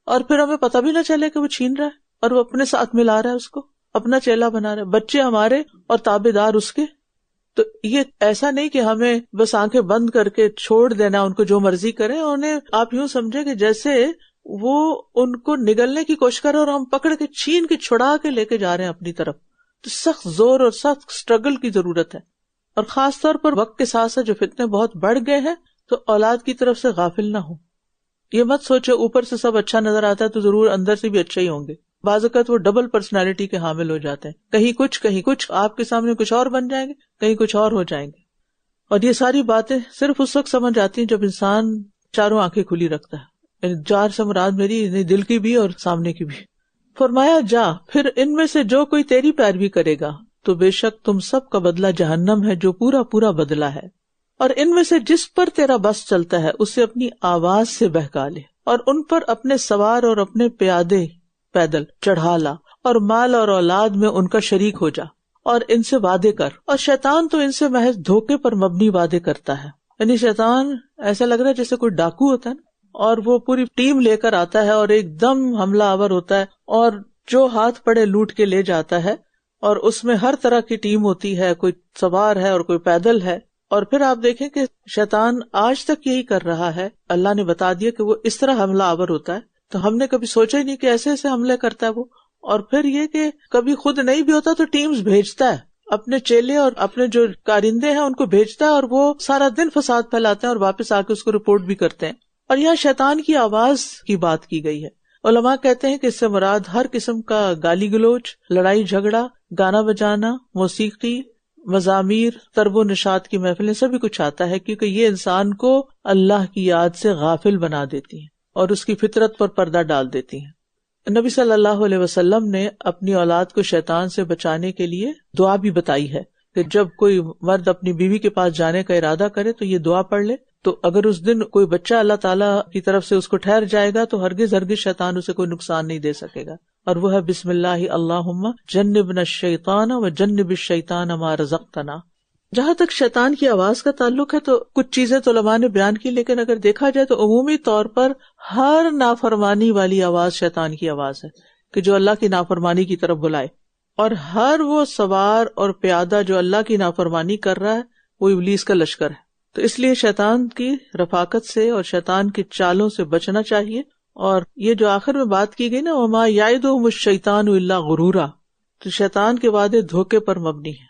اور پھر ہمیں پتہ بھی نہ چلے کہ وہ چھین رہا ہے اور وہ اپنے ساتھ ملا رہا ہے، اس کو اپنا چیلا بنا رہا ہے، بچے ہمارے اور تابع دار اس کے. تو یہ ایسا نہیں کہ ہمیں بس آنکھیں بند کر کے چھوڑ دینا ان کو جو مرضی کریں. انہیں آپ یوں سمجھے کہ جیسے وہ ان کو نگلنے کی کوشش کرے اور ہم پکڑ کے چھین کے چھڑا کے لے کے جا رہے ہیں اپنی طرف. تو سخت زور اور سخت سٹرگل کی ضرورت ہے، اور خاص طور پر وقت کے ساتھ ساتھ جو فتنے بہت بڑھ گئے ہیں تو اولاد کی طرف سے غافل نہ ہو. یہ مت سوچے اوپر سے سب اچھا نظر آتا ہے تو ضرور اندر سے بھی اچھا ہی ہوں گے. بعض اوقات وہ ڈبل پرسنالٹی کے حامل ہو جاتے ہیں، کہیں کچھ آپ کے سامنے کچھ اور بن جائیں گے، کہیں کچھ اور ہو جائیں گے. اور یہ ساری باتیں صرف اس وقت سمجھ آتی ہیں جب انسان چاروں آنکھیں کھلی رکھتا ہے. یعنی چار سے مراد میری دل کی بھی اور سامنے کی بھی. فرمایا جا پھر ان میں سے جو کوئی تیری پیروی کرے گا تو بے شک تم سب کا بدلہ جہنم ہے جو پورا پورا بدلہ ہے. اور ان میں سے جس پر تیرا بس چلتا ہے اسے اپنی آواز سے بہکا لے، اور ان پر اپنے سوار اور اپنے پیادے پیدل چڑھا لا، اور مال اور اولاد میں ان کا شریک ہو جا، اور ان سے وعدے کر. اور شیطان تو ان سے محض دھوکے پر مبنی وعدے کرتا ہے. یعنی شیطان ایسا لگ رہا ہے جیسے کوئی ڈاکو ہوتا ہے نا، اور وہ پوری ٹیم لے کر آتا ہے اور ایک دم حملہ آور ہوتا ہے اور جو ہاتھ پڑے لوٹ کے لے جاتا ہے. اور اس میں ہر طرح کی ٹیم ہوتی ہے، کوئی سوار ہے اور کوئی پیدل ہے. اور پھر آپ دیکھیں کہ شیطان آج تک یہی کر رہا ہے. اللہ نے بتا دیا کہ وہ اس طرح حملہ آور ہوتا ہے، تو ہم نے کبھی سوچا ہی نہیں کہ ایسے ایسے حملے کرتا ہے وہ. اور پھر یہ کہ کبھی خود نہیں بھی ہوتا تو ٹیمز بھیجتا ہے، اپنے چیلے اور اپنے جو کارندے ہیں ان کو بھیجتا ہے، اور وہ سارا دن فساد پھیلاتے ہیں اور واپس آ کے اس کو رپورٹ بھی کرتے ہیں. اور یہاں شیطان کی آواز کی بات کی گئی ہے. علماء کہتے ہیں کہ اس سے مراد ہر قسم کا گالی گلوچ، لڑائی جھگڑا، گانا بجانا، موسیقی، مزامیر، طرب و نشاط کی محفلیں، سبھی کچھ آتا ہے، کیونکہ یہ انسان کو اللہ کی یاد سے غافل بنا دیتی ہیں اور اس کی فطرت پر پردہ ڈال دیتی ہیں. نبی صلی اللہ علیہ وسلم نے اپنی اولاد کو شیطان سے بچانے کے لیے دعا بھی بتائی ہے کہ جب کوئی مرد اپنی بیوی کے پاس جانے کا ارادہ کرے تو یہ دعا پڑھ لے، تو اگر اس دن کوئی بچہ اللہ تعالیٰ کی طرف سے اس کو ٹھہر جائے گا تو ہرگز شیطان اسے کوئی نقصان نہیں دے سکے گا. اور وہ ہے بسم اللہ اللہم جنبنا الشیطان و جنب الشیطان ما رزقتنا. جہاں تک شیطان کی آواز کا تعلق ہے تو کچھ چیزیں تو علماء نے بیان کی، لیکن اگر دیکھا جائے تو عمومی طور پر ہر نافرمانی والی آواز شیطان کی آواز ہے کہ جو اللہ کی نافرمانی کی طرف بلائے. اور ہر وہ سوار اور پیادہ جو اللہ کی نافرمانی کر رہا ہے وہ ابلیس کا لشکر ہے. تو اس لیے شیطان کی رفاقت سے اور شیطان کی چالوں سے بچنا چاہیے. اور یہ جو آخر میں بات کی گئی نا وما یعدہم الشیطان الا غرورا، تو شیطان کے وعدے دھوکے پر مبنی ہیں.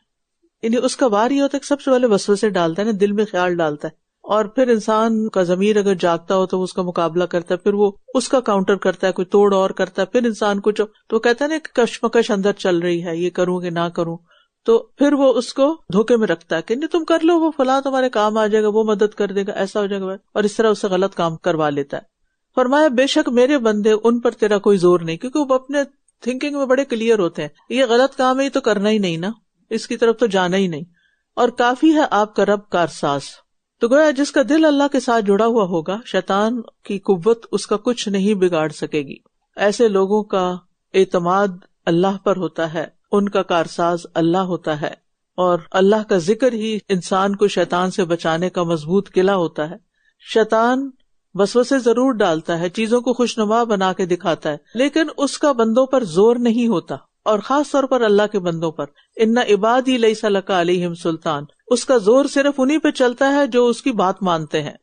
یعنی اس کا وار یہ ہوتا ہے کہ سب سے پہلے وسوسے ڈالتا ہے نا، دل میں خیال ڈالتا ہے، اور پھر انسان کا ضمیر اگر جاگتا ہو تو اس کا مقابلہ کرتا ہے، پھر وہ اس کا کاؤنٹر کرتا ہے، کوئی توڑ اور کرتا ہے، پھر انسان کو تو کہتا ہے نا کہ کشمکش اندر چل رہی ہے، یہ کروں کہ نہ کروں، تو پھر وہ اس کو دھوکے میں رکھتا ہے کہ نہیں تم کر لو، وہ فلاں تمہارے کام آ جائے گا، وہ مدد کر دے گا، ایسا ہو جائے گا، اور اس طرح اس سے غلط کام کروا لیتا ہے. فرمایا بے شک میرے بندے ان پر تیرا کوئی زور نہیں، کیونکہ وہ اپنے تھنکنگ میں بڑے کلیئر ہوتے ہیں، یہ غلط کام ہے، یہ تو کرنا ہی نہیں نا، اس کی طرف تو جانا ہی نہیں. اور کافی ہے آپ کا رب کارساز. تو گویا جس کا دل اللہ کے ساتھ جڑا ہوا ہوگا شیطان کی قوت اس کا کچھ نہیں بگاڑ سکے گی. ایسے لوگوں کا اعتماد اللہ پر ہوتا ہے، ان کا کارساز اللہ ہوتا ہے، اور اللہ کا ذکر ہی انسان کو شیطان سے بچانے کا مضبوط قلعہ ہوتا ہے. شیطان وسوسے ضرور ڈالتا ہے، چیزوں کو خوشنما بنا کے دکھاتا ہے، لیکن اس کا بندوں پر زور نہیں ہوتا، اور خاص طور پر اللہ کے بندوں پر. ان عبادی لیس لک علیہم سلطان، اس کا زور صرف انہی پہ چلتا ہے جو اس کی بات مانتے ہیں.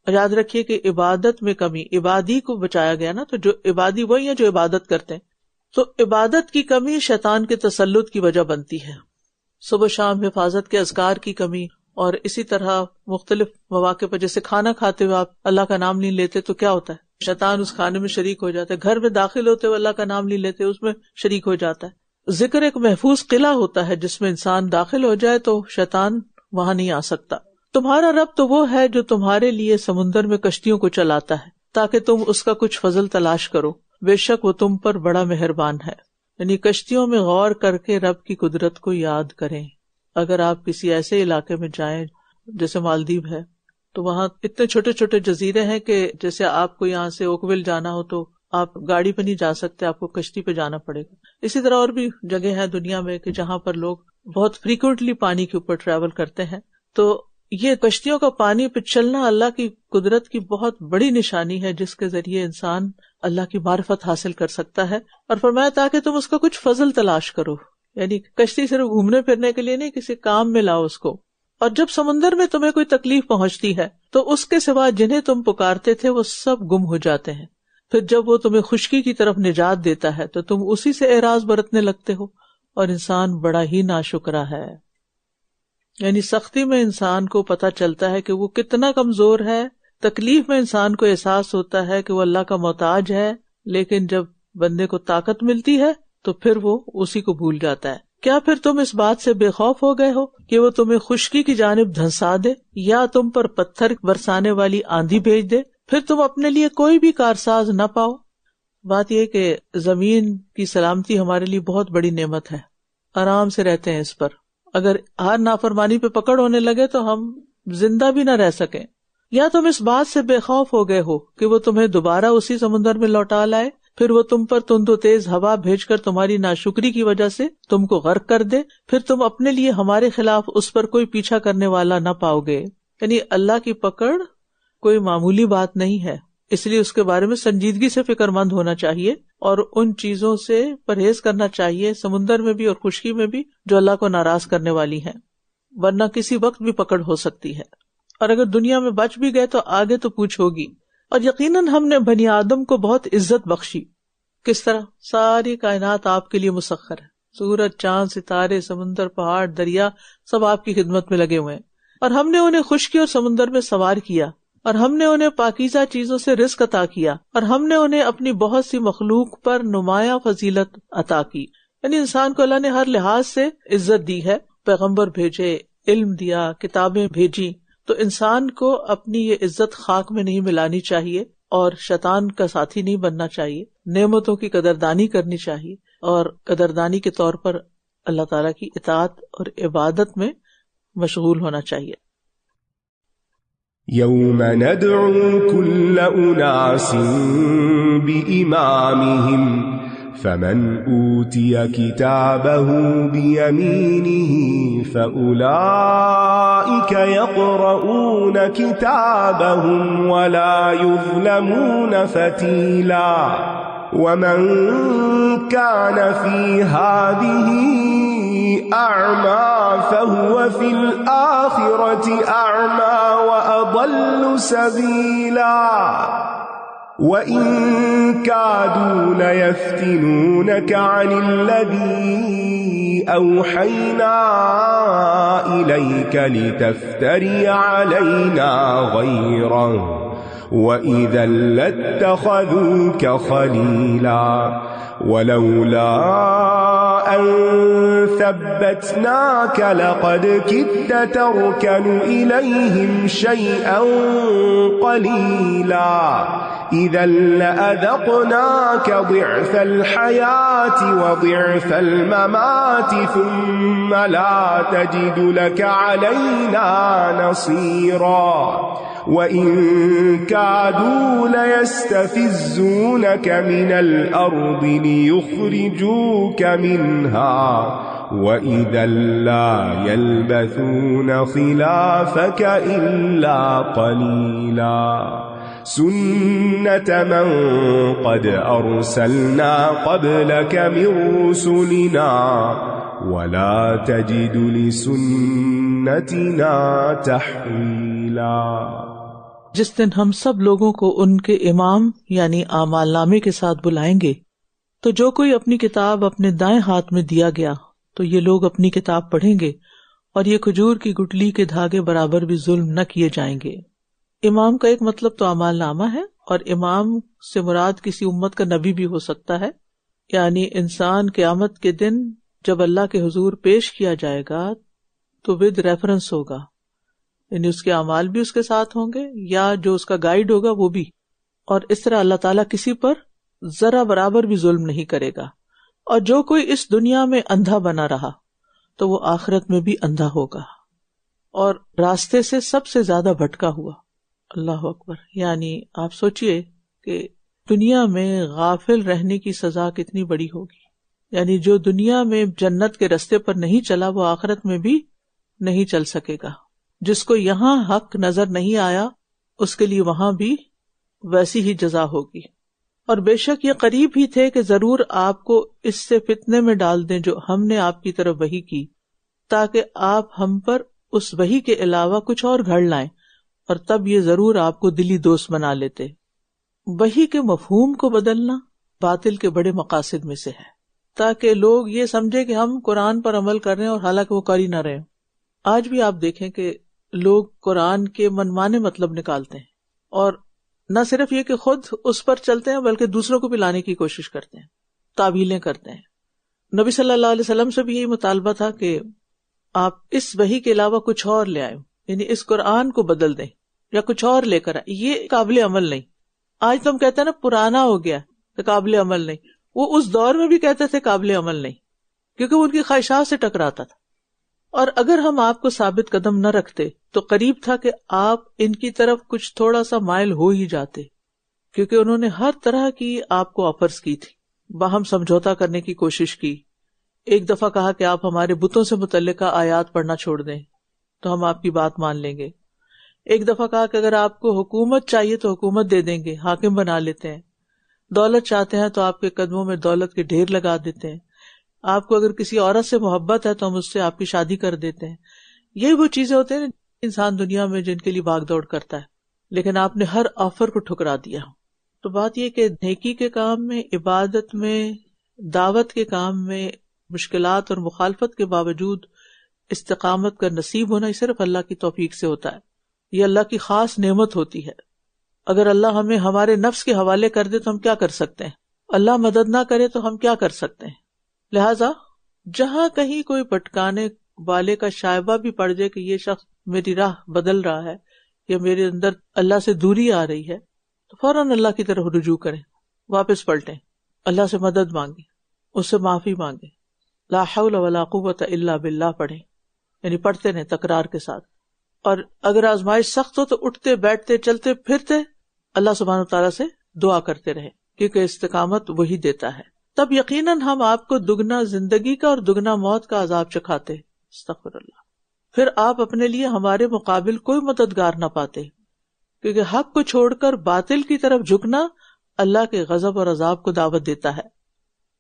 یاد رکھیے کہ عبادت میں کمی، عبادی کو بچایا گیا نا، تو جو عبادی وہی ہیں جو عبادت کرتے ہیں. تو عبادت کی کمی شیطان کے تسلط کی وجہ بنتی ہے. صبح شام حفاظت کے اذکار کی کمی، اور اسی طرح مختلف مواقع پر جیسے کھانا کھاتے ہوئے آپ اللہ کا نام نہیں لیتے تو کیا ہوتا ہے، شیطان اس کھانے میں شریک ہو جاتا ہے. گھر میں داخل ہوتے ہوئے اللہ کا نام نہیں لیتے، اس میں شریک ہو جاتا ہے. ذکر ایک محفوظ قلعہ ہوتا ہے جس میں انسان داخل ہو جائے تو شیطان وہاں نہیں آ سکتا. تمہارا رب تو وہ ہے جو تمہارے لیے سمندر میں کشتیوں کو چلاتا ہے تاکہ تم اس کا کچھ فضل تلاش کرو، بے شک وہ تم پر بڑا مہربان ہے. یعنی کشتیوں میں غور کر کے رب کی قدرت کو یاد کریں. اگر آپ کسی ایسے علاقے میں جائیں جیسے مالدیپ ہے تو وہاں اتنے چھوٹے چھوٹے جزیرے ہیں کہ جیسے آپ کو یہاں سے اوکویل جانا ہو تو آپ گاڑی پہ نہیں جا سکتے، آپ کو کشتی پہ جانا پڑے گا. اسی طرح اور بھی جگہ ہے دنیا میں کہ جہاں پر لوگ بہت فریکوینٹلی پانی کے اوپر ٹریول کرتے ہیں. تو یہ کشتیوں کا پانی پہ چلنا اللہ کی قدرت کی بہت بڑی نشانی ہے، جس کے ذریعے انسان اللہ کی معرفت حاصل کر سکتا ہے. اور فرمایا تاکہ تم اس کا کچھ فضل تلاش کرو، یعنی کشتی صرف گھومنے پھرنے کے لیے نہیں، کسی کام میں لاؤ اس کو. اور جب سمندر میں تمہیں کوئی تکلیف پہنچتی ہے تو اس کے سوا جنہیں تم پکارتے تھے وہ سب گم ہو جاتے ہیں. پھر جب وہ تمہیں خشکی کی طرف نجات دیتا ہے تو تم اسی سے اعراض برتنے لگتے ہو، اور انسان بڑا ہی ناشکرا ہے. یعنی سختی میں انسان کو پتہ چلتا ہے کہ وہ کتنا کمزور ہے، تکلیف میں انسان کو احساس ہوتا ہے کہ وہ اللہ کا محتاج ہے، لیکن جب بندے کو طاقت ملتی ہے تو پھر وہ اسی کو بھول جاتا ہے. کیا پھر تم اس بات سے بے خوف ہو گئے ہو کہ وہ تمہیں خشکی کی جانب دھنسا دے یا تم پر پتھر برسانے والی آندھی بھیج دے، پھر تم اپنے لیے کوئی بھی کارساز نہ پاؤ؟ بات یہ کہ زمین کی سلامتی ہمارے لیے بہت بڑی نعمت ہے، آرام سے رہتے ہیں اس پر. اگر ہر نافرمانی پہ پکڑ ہونے لگے تو ہم زندہ بھی نہ رہ سکیں. یا تم اس بات سے بے خوف ہو گئے ہو کہ وہ تمہیں دوبارہ اسی سمندر میں لوٹا لائے، پھر وہ تم پر تند و تیز ہوا بھیج کر تمہاری ناشکری کی وجہ سے تم کو غرق کر دے، پھر تم اپنے لیے ہمارے خلاف اس پر کوئی پیچھا کرنے والا نہ پاؤ گے. یعنی اللہ کی پکڑ کوئی معمولی بات نہیں ہے، اس لیے اس کے بارے میں سنجیدگی سے فکر مند ہونا چاہیے اور ان چیزوں سے پرہیز کرنا چاہیے، سمندر میں بھی اور خشکی میں بھی، جو اللہ کو ناراض کرنے والی ہیں، ورنہ کسی وقت بھی پکڑ ہو سکتی ہے. اور اگر دنیا میں بچ بھی گئے تو آگے تو پوچھ ہوگی. اور یقیناً ہم نے بنی آدم کو بہت عزت بخشی. کس طرح؟ ساری کائنات آپ کے لیے مسخر ہے، سورج، چاند، ستارے، سمندر، پہاڑ، دریا، سب آپ کی خدمت میں لگے ہوئے ہیں. اور ہم نے انہیں خشکی اور سمندر میں سوار کیا، اور ہم نے انہیں پاکیزہ چیزوں سے رزق عطا کیا، اور ہم نے انہیں اپنی بہت سی مخلوق پر نمایاں فضیلت عطا کی. یعنی انسان کو اللہ نے ہر لحاظ سے عزت دی ہے، پیغمبر بھیجے، علم دیا، کتابیں بھیجی. تو انسان کو اپنی یہ عزت خاک میں نہیں ملانی چاہیے اور شیطان کا ساتھی نہیں بننا چاہیے. نعمتوں کی قدردانی کرنی چاہیے اور قدردانی کے طور پر اللہ تعالیٰ کی اطاعت اور عبادت میں مشغول ہونا چاہیے. يوم ندعو كل أناس بإمامهم فمن أوتي كتابه بيمينه فأولئك يقرؤون كتابهم ولا يظلمون فتيلا ومن كان في هذه أعمى فهو في الآخرة أعمى وأضل سبيلا وَإِن كَادُوا لَيَفْتِنُونَكَ عَنِ الَّذِي أَوْحَيْنَا إِلَيْكَ لِتَفْتَرِيَ عَلَيْنَا غَيْرَهُ وَإِذًا لَاتَّخَذُوكَ خَلِيلًا وَلَوْلَا أَن ثَبَّتْنَاكَ لَقَدْ كِدتَّ تَرْكَنُ إِلَيْهِمْ شَيْئًا قَلِيلًا إِذًا لَأَذَقْنَاكَ ضِعْفَ الْحَيَاةِ وَضِعْفَ الْمَمَاتِ ثُمَّ لَا تَجِدُ لَكَ عَلَيْنَا نَصِيرًا وَإِن كَادُوا لَيَسْتَفِزُّونَكَ مِنَ الْأَرْضِ لِيُخْرِجُوكَ مِنْهَا وَإِذًا لَا يَلْبَثُونَ خِلَافَكَ إِلَّا قَلِيلًا سُنَّةَ مَن قَدْ أَرْسَلْنَا قَبْلَكَ مِن رُّسُلِنَا وَلَا تَجِدُ لِسُنَّتِنَا تَحْوِيلًا. جس دن ہم سب لوگوں کو ان کے امام یعنی اعمال نامے کے ساتھ بلائیں گے تو جو کوئی اپنی کتاب اپنے دائیں ہاتھ میں دیا گیا تو یہ لوگ اپنی کتاب پڑھیں گے اور یہ کھجور کی گٹلی کے دھاگے برابر بھی ظلم نہ کیے جائیں گے. امام کا ایک مطلب تو اعمال نامہ ہے، اور امام سے مراد کسی امت کا نبی بھی ہو سکتا ہے. یعنی انسان قیامت کے دن جب اللہ کے حضور پیش کیا جائے گا تو ود ریفرنس ہوگا، یعنی اس کے اعمال بھی اس کے ساتھ ہوں گے یا جو اس کا گائیڈ ہوگا وہ بھی. اور اس طرح اللہ تعالیٰ کسی پر ذرا برابر بھی ظلم نہیں کرے گا. اور جو کوئی اس دنیا میں اندھا بنا رہا تو وہ آخرت میں بھی اندھا ہوگا اور راستے سے سب سے زیادہ بھٹکا ہوا. اللہ اکبر. یعنی آپ سوچئے کہ دنیا میں غافل رہنے کی سزا کتنی بڑی ہوگی. یعنی جو دنیا میں جنت کے راستے پر نہیں چلا وہ آخرت میں بھی نہیں چل سکے گا. جس کو یہاں حق نظر نہیں آیا اس کے لیے وہاں بھی ویسی ہی جزا ہوگی. اور بے شک یہ قریب ہی تھے کہ ضرور آپ کو اس سے فتنے میں ڈال دیں جو ہم نے آپ کی طرف وحی کی، تاکہ آپ ہم پر اس وحی کے علاوہ کچھ اور گھڑ لائیں، اور تب یہ ضرور آپ کو دلی دوست بنا لیتے. وحی کے مفہوم کو بدلنا باطل کے بڑے مقاصد میں سے ہے، تاکہ لوگ یہ سمجھے کہ ہم قرآن پر عمل کر رہے ہیں اور حالانکہ وہ کر ہی نہ رہے. آج بھی آپ دیکھیں کہ لوگ قرآن کے منمانے مطلب نکالتے ہیں، اور نہ صرف یہ کہ خود اس پر چلتے ہیں بلکہ دوسروں کو بھی لانے کی کوشش کرتے ہیں، تعویلیں کرتے ہیں. نبی صلی اللہ علیہ وسلم سے بھی یہی مطالبہ تھا کہ آپ اس وحی کے علاوہ کچھ اور لے آئیں، یعنی اس قرآن کو بدل دیں یا کچھ اور لے کر آئیں. یہ قابل عمل نہیں. آج تو ہم کہتے ہیں نا پرانا ہو گیا تو قابل عمل نہیں، وہ اس دور میں بھی کہتے تھے قابل عمل نہیں، کیونکہ وہ ان کی خواہشات سے ٹکراتا تھا. اور اگر ہم آپ کو ثابت قدم نہ رکھتے تو قریب تھا کہ آپ ان کی طرف کچھ تھوڑا سا مائل ہو ہی جاتے، کیونکہ انہوں نے ہر طرح کی آپ کو آفرز کی تھی، باہم سمجھوتا کرنے کی کوشش کی. ایک دفعہ کہا کہ آپ ہمارے بتوں سے متعلقہ آیات پڑھنا چھوڑ دیں تو ہم آپ کی بات مان لیں گے. ایک دفعہ کہا کہ اگر آپ کو حکومت چاہیے تو حکومت دے دیں گے، حاکم بنا لیتے ہیں. دولت چاہتے ہیں تو آپ کے قدموں میں دولت کے ڈھیر لگا دیتے ہیں. آپ کو اگر کسی عورت سے محبت ہے تو ہم اس سے آپ کی شادی کر دیتے ہیں. یہی وہ چیزیں ہوتے ہیں انسان دنیا میں جن کے لیے بھاگ دوڑ کرتا ہے، لیکن آپ نے ہر آفر کو ٹھکرا دیا. تو بات یہ کہ نیکی کے کام میں، عبادت میں، دعوت کے کام میں مشکلات اور مخالفت کے باوجود استقامت کا نصیب ہونا یہ صرف اللہ کی توفیق سے ہوتا ہے. یہ اللہ کی خاص نعمت ہوتی ہے. اگر اللہ ہمیں ہمارے نفس کے حوالے کر دے تو ہم کیا کر سکتے ہیں؟ اللہ مدد نہ کرے تو ہم کیا کر سکتے ہیں؟ لہٰذا جہاں کہیں کوئی بھٹکانے والے کا شائبہ بھی پڑ جائے کہ یہ شخص میری راہ بدل رہا ہے یا میرے اندر اللہ سے دوری آ رہی ہے، تو فوراً اللہ کی طرف رجوع کریں، واپس پلٹیں، اللہ سے مدد مانگیں، اس سے معافی مانگیں. لا حول ولا قوت الا باللہ پڑھیں، یعنی پڑھتے رہیں تکرار کے ساتھ. اور اگر آزمائش سخت ہو تو اٹھتے بیٹھتے چلتے پھرتے اللہ سبحانہ وتعالیٰ سے دعا کرتے رہیں، کیونکہ استقامت وہی دیتا ہے. تب یقیناً ہم آپ کو دگنا زندگی کا اور دگنا موت کا عذاب چکھاتے. استغفر اللہ. پھر آپ اپنے لیے ہمارے مقابل کوئی مددگار نہ پاتے، کیونکہ حق کو چھوڑ کر باطل کی طرف جھکنا اللہ کے غضب اور عذاب کو دعوت دیتا ہے،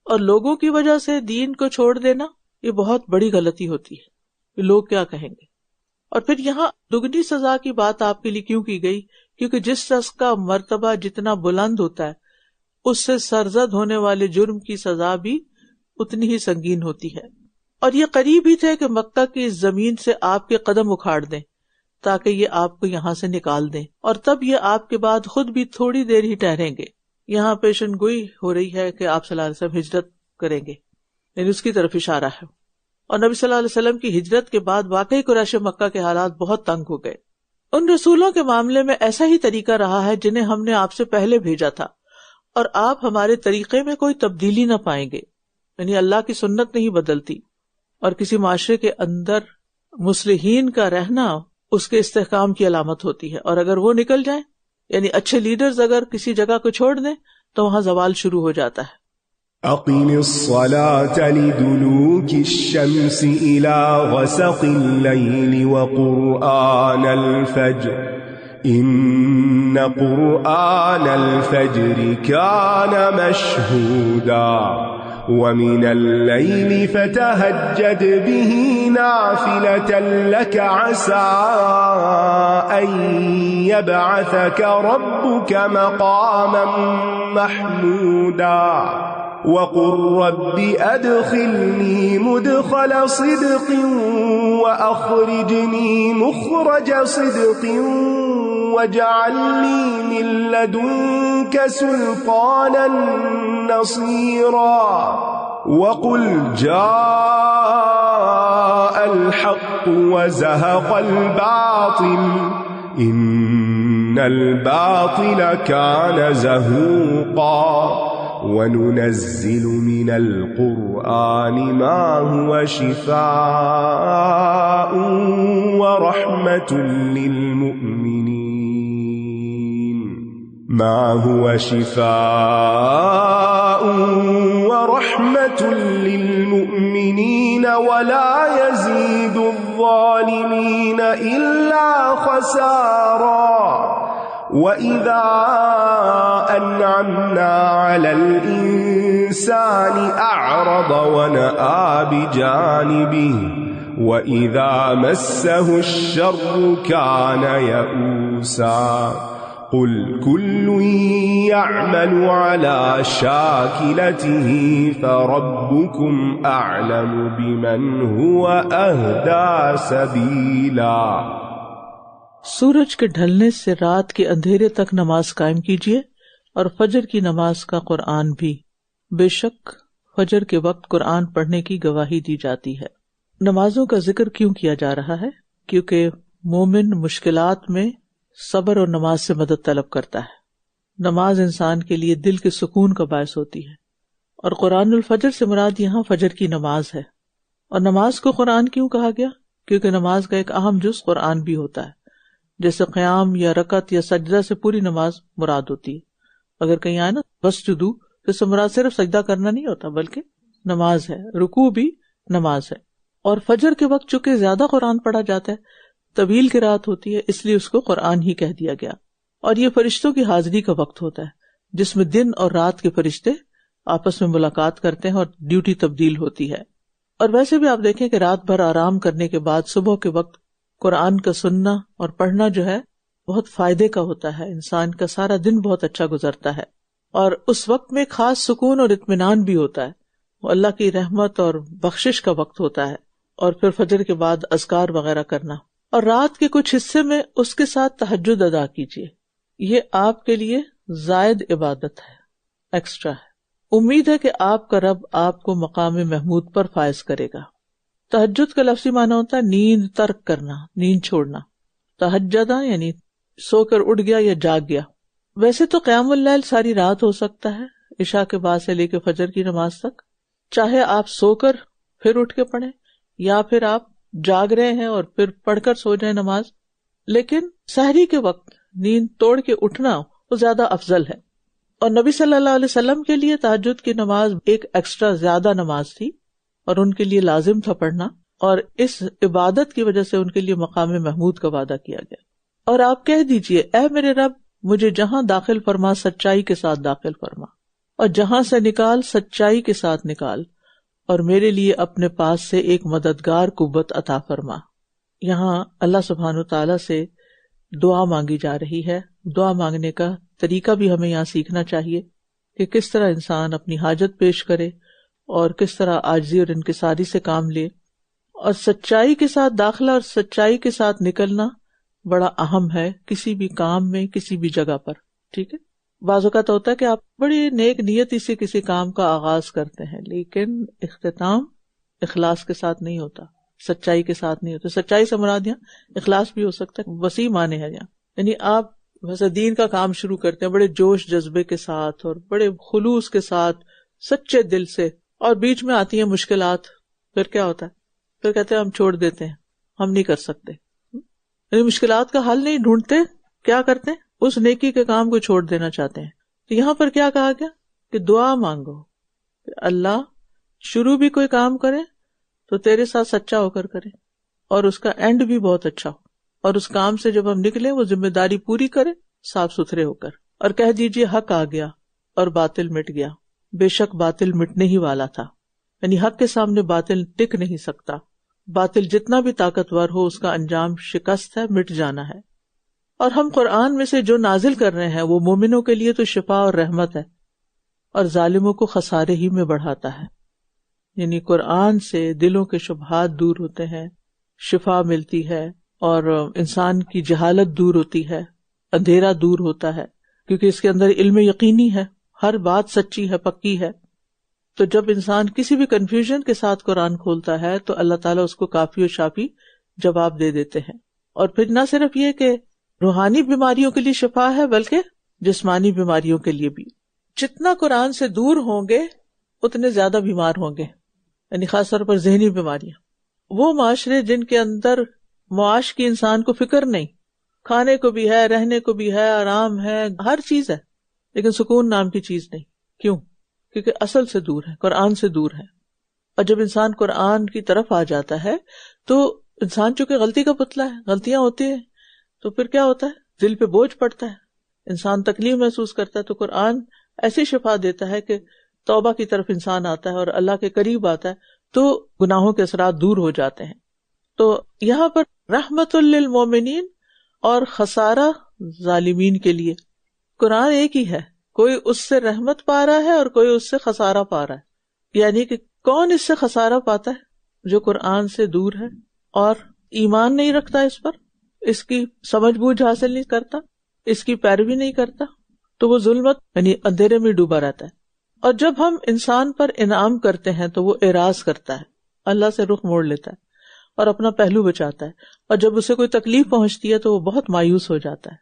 اور لوگوں کی وجہ سے دین کو چھوڑ دینا یہ بہت بڑی غلطی ہوتی ہے کہ لوگ کیا کہیں گے. اور پھر یہاں دگنی سزا کی بات آپ کے لیے کیوں کی گئی؟ کیونکہ جس شخص کا مرتبہ جتنا بلند ہوتا ہے اس سے سرزد ہونے والے جرم کی سزا بھی اتنی ہی سنگین ہوتی ہے. اور یہ قریب ہی تھے کہ مکہ کی اس زمین سے آپ کے قدم اکھاڑ دیں تاکہ یہ آپ کو یہاں سے نکال دیں، اور تب یہ آپ کے بعد خود بھی تھوڑی دیر ہی ٹھہریں گے. یہاں پیشن گوئی ہو رہی ہے کہ آپ صلی اللہ علیہ وسلم ہجرت کریں گے، یعنی اس کی طرف اشارہ ہے. اور نبی صلی اللہ علیہ وسلم کی ہجرت کے بعد واقعی قریش مکہ کے حالات بہت تنگ ہو گئے. ان رسولوں کے معاملے میں ایسا ہی طریقہ رہا ہے جنہیں ہم نے آپ سے پہلے بھیجا تھا، اور آپ ہمارے طریقے میں کوئی تبدیلی نہ پائیں گے. یعنی اللہ کی سنت نہیں بدلتی، اور کسی معاشرے کے اندر مصلحین کا رہنا اس کے استحکام کی علامت ہوتی ہے، اور اگر وہ نکل جائیں، یعنی اچھے لیڈرز اگر کسی جگہ کو چھوڑ دیں تو وہاں زوال شروع ہو جاتا ہے. أقم الصلاة لدلوك الشمس إلى غسق الليل وقرآن الفجر إن قرآن الفجر كان مشهودا ومن الليل فتهجد به نافلة لك عسى أن يبعثك ربك مقاما محمودا وقل رب أدخلني مدخل صدق وأخرجني مخرج صدق واجعل لي من لدنك سلطانا نصيرا وقل جاء الحق وزهق الباطل إن الباطل كان زهوقا وننزل من القرآن ما هو شفاء ورحمة للمؤمنين ورحمة للمؤمنين ولا يزيد الظالمين إلا خسارا وإذا أنعمنا على الإنسان أعرض ونأى بجانبه وإذا مسه الشر كان يئوسا قل كل يعمل على شاكلته فربكم أعلم بمن هو أهدى سبيلا۔ سورج کے ڈھلنے سے رات کے اندھیرے تک نماز قائم کیجیے اور فجر کی نماز کا قرآن بھی، بے شک فجر کے وقت قرآن پڑھنے کی گواہی دی جاتی ہے۔ نمازوں کا ذکر کیوں کیا جا رہا ہے؟ کیونکہ مومن مشکلات میں صبر اور نماز سے مدد طلب کرتا ہے۔ نماز انسان کے لیے دل کے سکون کا باعث ہوتی ہے، اور قرآن الفجر سے مراد یہاں فجر کی نماز ہے۔ اور نماز کو قرآن کیوں کہا گیا؟ کیونکہ نماز کا ایک اہم جز قرآن بھی ہوتا ہے، جیسے قیام یا رکعت یا سجدہ سے پوری نماز مراد ہوتی ہے۔ اگر کہیں آئے نا وسجدوا تو اس سے مراد صرف سجدہ کرنا نہیں ہوتا بلکہ نماز ہے، رکوع بھی نماز ہے۔ اور فجر کے وقت چونکہ زیادہ قرآن پڑھا جاتا ہے، طویل قرات ہوتی ہے، اس لیے اس کو قرآن ہی کہہ دیا گیا۔ اور یہ فرشتوں کی حاضری کا وقت ہوتا ہے جس میں دن اور رات کے فرشتے آپس میں ملاقات کرتے ہیں اور ڈیوٹی تبدیل ہوتی ہے۔ اور ویسے بھی آپ دیکھیں کہ رات بھر آرام کرنے کے بعد صبح کے وقت قرآن کا سننا اور پڑھنا جو ہے بہت فائدے کا ہوتا ہے، انسان کا سارا دن بہت اچھا گزرتا ہے، اور اس وقت میں خاص سکون اور اطمینان بھی ہوتا ہے، وہ اللہ کی رحمت اور بخشش کا وقت ہوتا ہے۔ اور پھر فجر کے بعد اذکار وغیرہ کرنا، اور رات کے کچھ حصے میں اس کے ساتھ تہجد ادا کیجیے، یہ آپ کے لیے زائد عبادت ہے، ایکسٹرا ہے۔ امید ہے کہ آپ کا رب آپ کو مقام محمود پر فائز کرے گا۔ تہجد کا لفظی معنی ہوتا ہے نیند ترک کرنا، نیند چھوڑنا۔ تہجدہ یعنی سو کر اٹھ گیا یا جاگ گیا۔ ویسے تو قیام اللیل ساری رات ہو سکتا ہے، عشاء کے بعد سے لے کے فجر کی نماز تک، چاہے آپ سو کر پھر اٹھ کے پڑھیں یا پھر آپ جاگ رہے ہیں اور پھر پڑھ کر سو جائیں نماز، لیکن سحری کے وقت نیند توڑ کے اٹھنا وہ زیادہ افضل ہے۔ اور نبی صلی اللہ علیہ وسلم کے لیے تہجد کی نماز ایک ایکسٹرا زیادہ نماز تھی اور ان کے لیے لازم تھا پڑھنا، اور اس عبادت کی وجہ سے ان کے لیے مقام محمود کا وعدہ کیا گیا۔ اور آپ کہہ دیجئے اے میرے رب، مجھے جہاں داخل فرما سچائی کے ساتھ داخل فرما، اور جہاں سے نکال سچائی کے ساتھ نکال، اور میرے لیے اپنے پاس سے ایک مددگار قوت عطا فرما۔ یہاں اللہ سبحانہ وتعالیٰ سے دعا مانگی جا رہی ہے۔ دعا مانگنے کا طریقہ بھی ہمیں یہاں سیکھنا چاہیے کہ کس طرح انسان اپنی حاجت پیش کرے اور کس طرح عاجزی اور انکساری سے کام لے، اور سچائی کے ساتھ داخلہ اور سچائی کے ساتھ نکلنا بڑا اہم ہے کسی بھی کام میں، کسی بھی جگہ پر، ٹھیک ہے۔ بعض اوقات ہوتا ہے کہ آپ بڑی نیک نیتی سے کسی کام کا آغاز کرتے ہیں لیکن اختتام اخلاص کے ساتھ نہیں ہوتا، سچائی کے ساتھ نہیں ہوتا۔ سچائی سے مراد یہاں اخلاص بھی ہو سکتا ہے، وسیع معنی ہے یہاں، یعنی آپ ویسے دین کا کام شروع کرتے ہیں بڑے جوش جذبے کے ساتھ اور بڑے خلوص کے ساتھ، سچے دل سے، اور بیچ میں آتی ہیں مشکلات، پھر کیا ہوتا ہے؟ پھر کہتے ہیں ہم چھوڑ دیتے ہیں، ہم نہیں کر سکتے، یعنی مشکلات کا حل نہیں ڈھونڈتے، کیا کرتے ہیں؟ اس نیکی کے کام کو چھوڑ دینا چاہتے ہیں۔ تو یہاں پر کیا کہا گیا کہ دعا مانگو کہ اللہ شروع بھی کوئی کام کرے تو تیرے ساتھ سچا ہو کر کرے، اور اس کا اینڈ بھی بہت اچھا ہو، اور اس کام سے جب ہم نکلیں وہ ذمہ داری پوری کرے صاف ستھرے ہو کر، اور کہہ دیجئے حق آ گیا اور باطل مٹ گیا۔ بے شک باطل مٹنے ہی والا تھا، یعنی حق کے سامنے باطل ٹک نہیں سکتا، باطل جتنا بھی طاقتور ہو اس کا انجام شکست ہے، مٹ جانا ہے۔ اور ہم قرآن میں سے جو نازل کر رہے ہیں وہ مومنوں کے لیے تو شفا اور رحمت ہے، اور ظالموں کو خسارے ہی میں بڑھاتا ہے۔ یعنی قرآن سے دلوں کے شبہات دور ہوتے ہیں، شفا ملتی ہے، اور انسان کی جہالت دور ہوتی ہے، اندھیرا دور ہوتا ہے، کیونکہ اس کے اندر علم یقینی ہے، ہر بات سچی ہے، پکی ہے۔ تو جب انسان کسی بھی کنفیوژن کے ساتھ قرآن کھولتا ہے تو اللہ تعالیٰ اس کو کافی و شافی جواب دے دیتے ہیں۔ اور پھر نہ صرف یہ کہ روحانی بیماریوں کے لیے شفا ہے بلکہ جسمانی بیماریوں کے لیے بھی۔ جتنا قرآن سے دور ہوں گے اتنے زیادہ بیمار ہوں گے، یعنی خاص طور پر ذہنی بیماریاں۔ وہ معاشرے جن کے اندر معاش کی انسان کو فکر نہیں، کھانے کو بھی ہے، رہنے کو بھی ہے، آرام ہے، ہر چیز ہے، لیکن سکون نام کی چیز نہیں۔ کیوں؟ کیونکہ اصل سے دور ہے، قرآن سے دور ہے۔ اور جب انسان قرآن کی طرف آ جاتا ہے تو انسان چونکہ غلطی کا پتلا ہے، غلطیاں ہوتی ہیں تو پھر کیا ہوتا ہے، دل پہ بوجھ پڑتا ہے، انسان تکلیف محسوس کرتا ہے. تو قرآن ایسی شفا دیتا ہے کہ توبہ کی طرف انسان آتا ہے اور اللہ کے قریب آتا ہے تو گناہوں کے اثرات دور ہو جاتے ہیں. تو یہاں پر رحمت للمومنین اور خسارہ ظالمین کے لیے. قرآن ایک ہی ہے، کوئی اس سے رحمت پا رہا ہے اور کوئی اس سے خسارہ پا رہا ہے. یعنی کہ کون اس سے خسارہ پاتا ہے؟ جو قرآن سے دور ہے اور ایمان نہیں رکھتا اس پر، اس کی سمجھ بوجھ حاصل نہیں کرتا، اس کی پیروی نہیں کرتا، تو وہ ظلمت یعنی اندھیرے میں ڈوبا رہتا ہے. اور جب ہم انسان پر انعام کرتے ہیں تو وہ اعراض کرتا ہے، اللہ سے رخ موڑ لیتا ہے اور اپنا پہلو بچاتا ہے. اور جب اسے کوئی تکلیف پہنچتی ہے تو وہ بہت مایوس ہو جاتا ہے،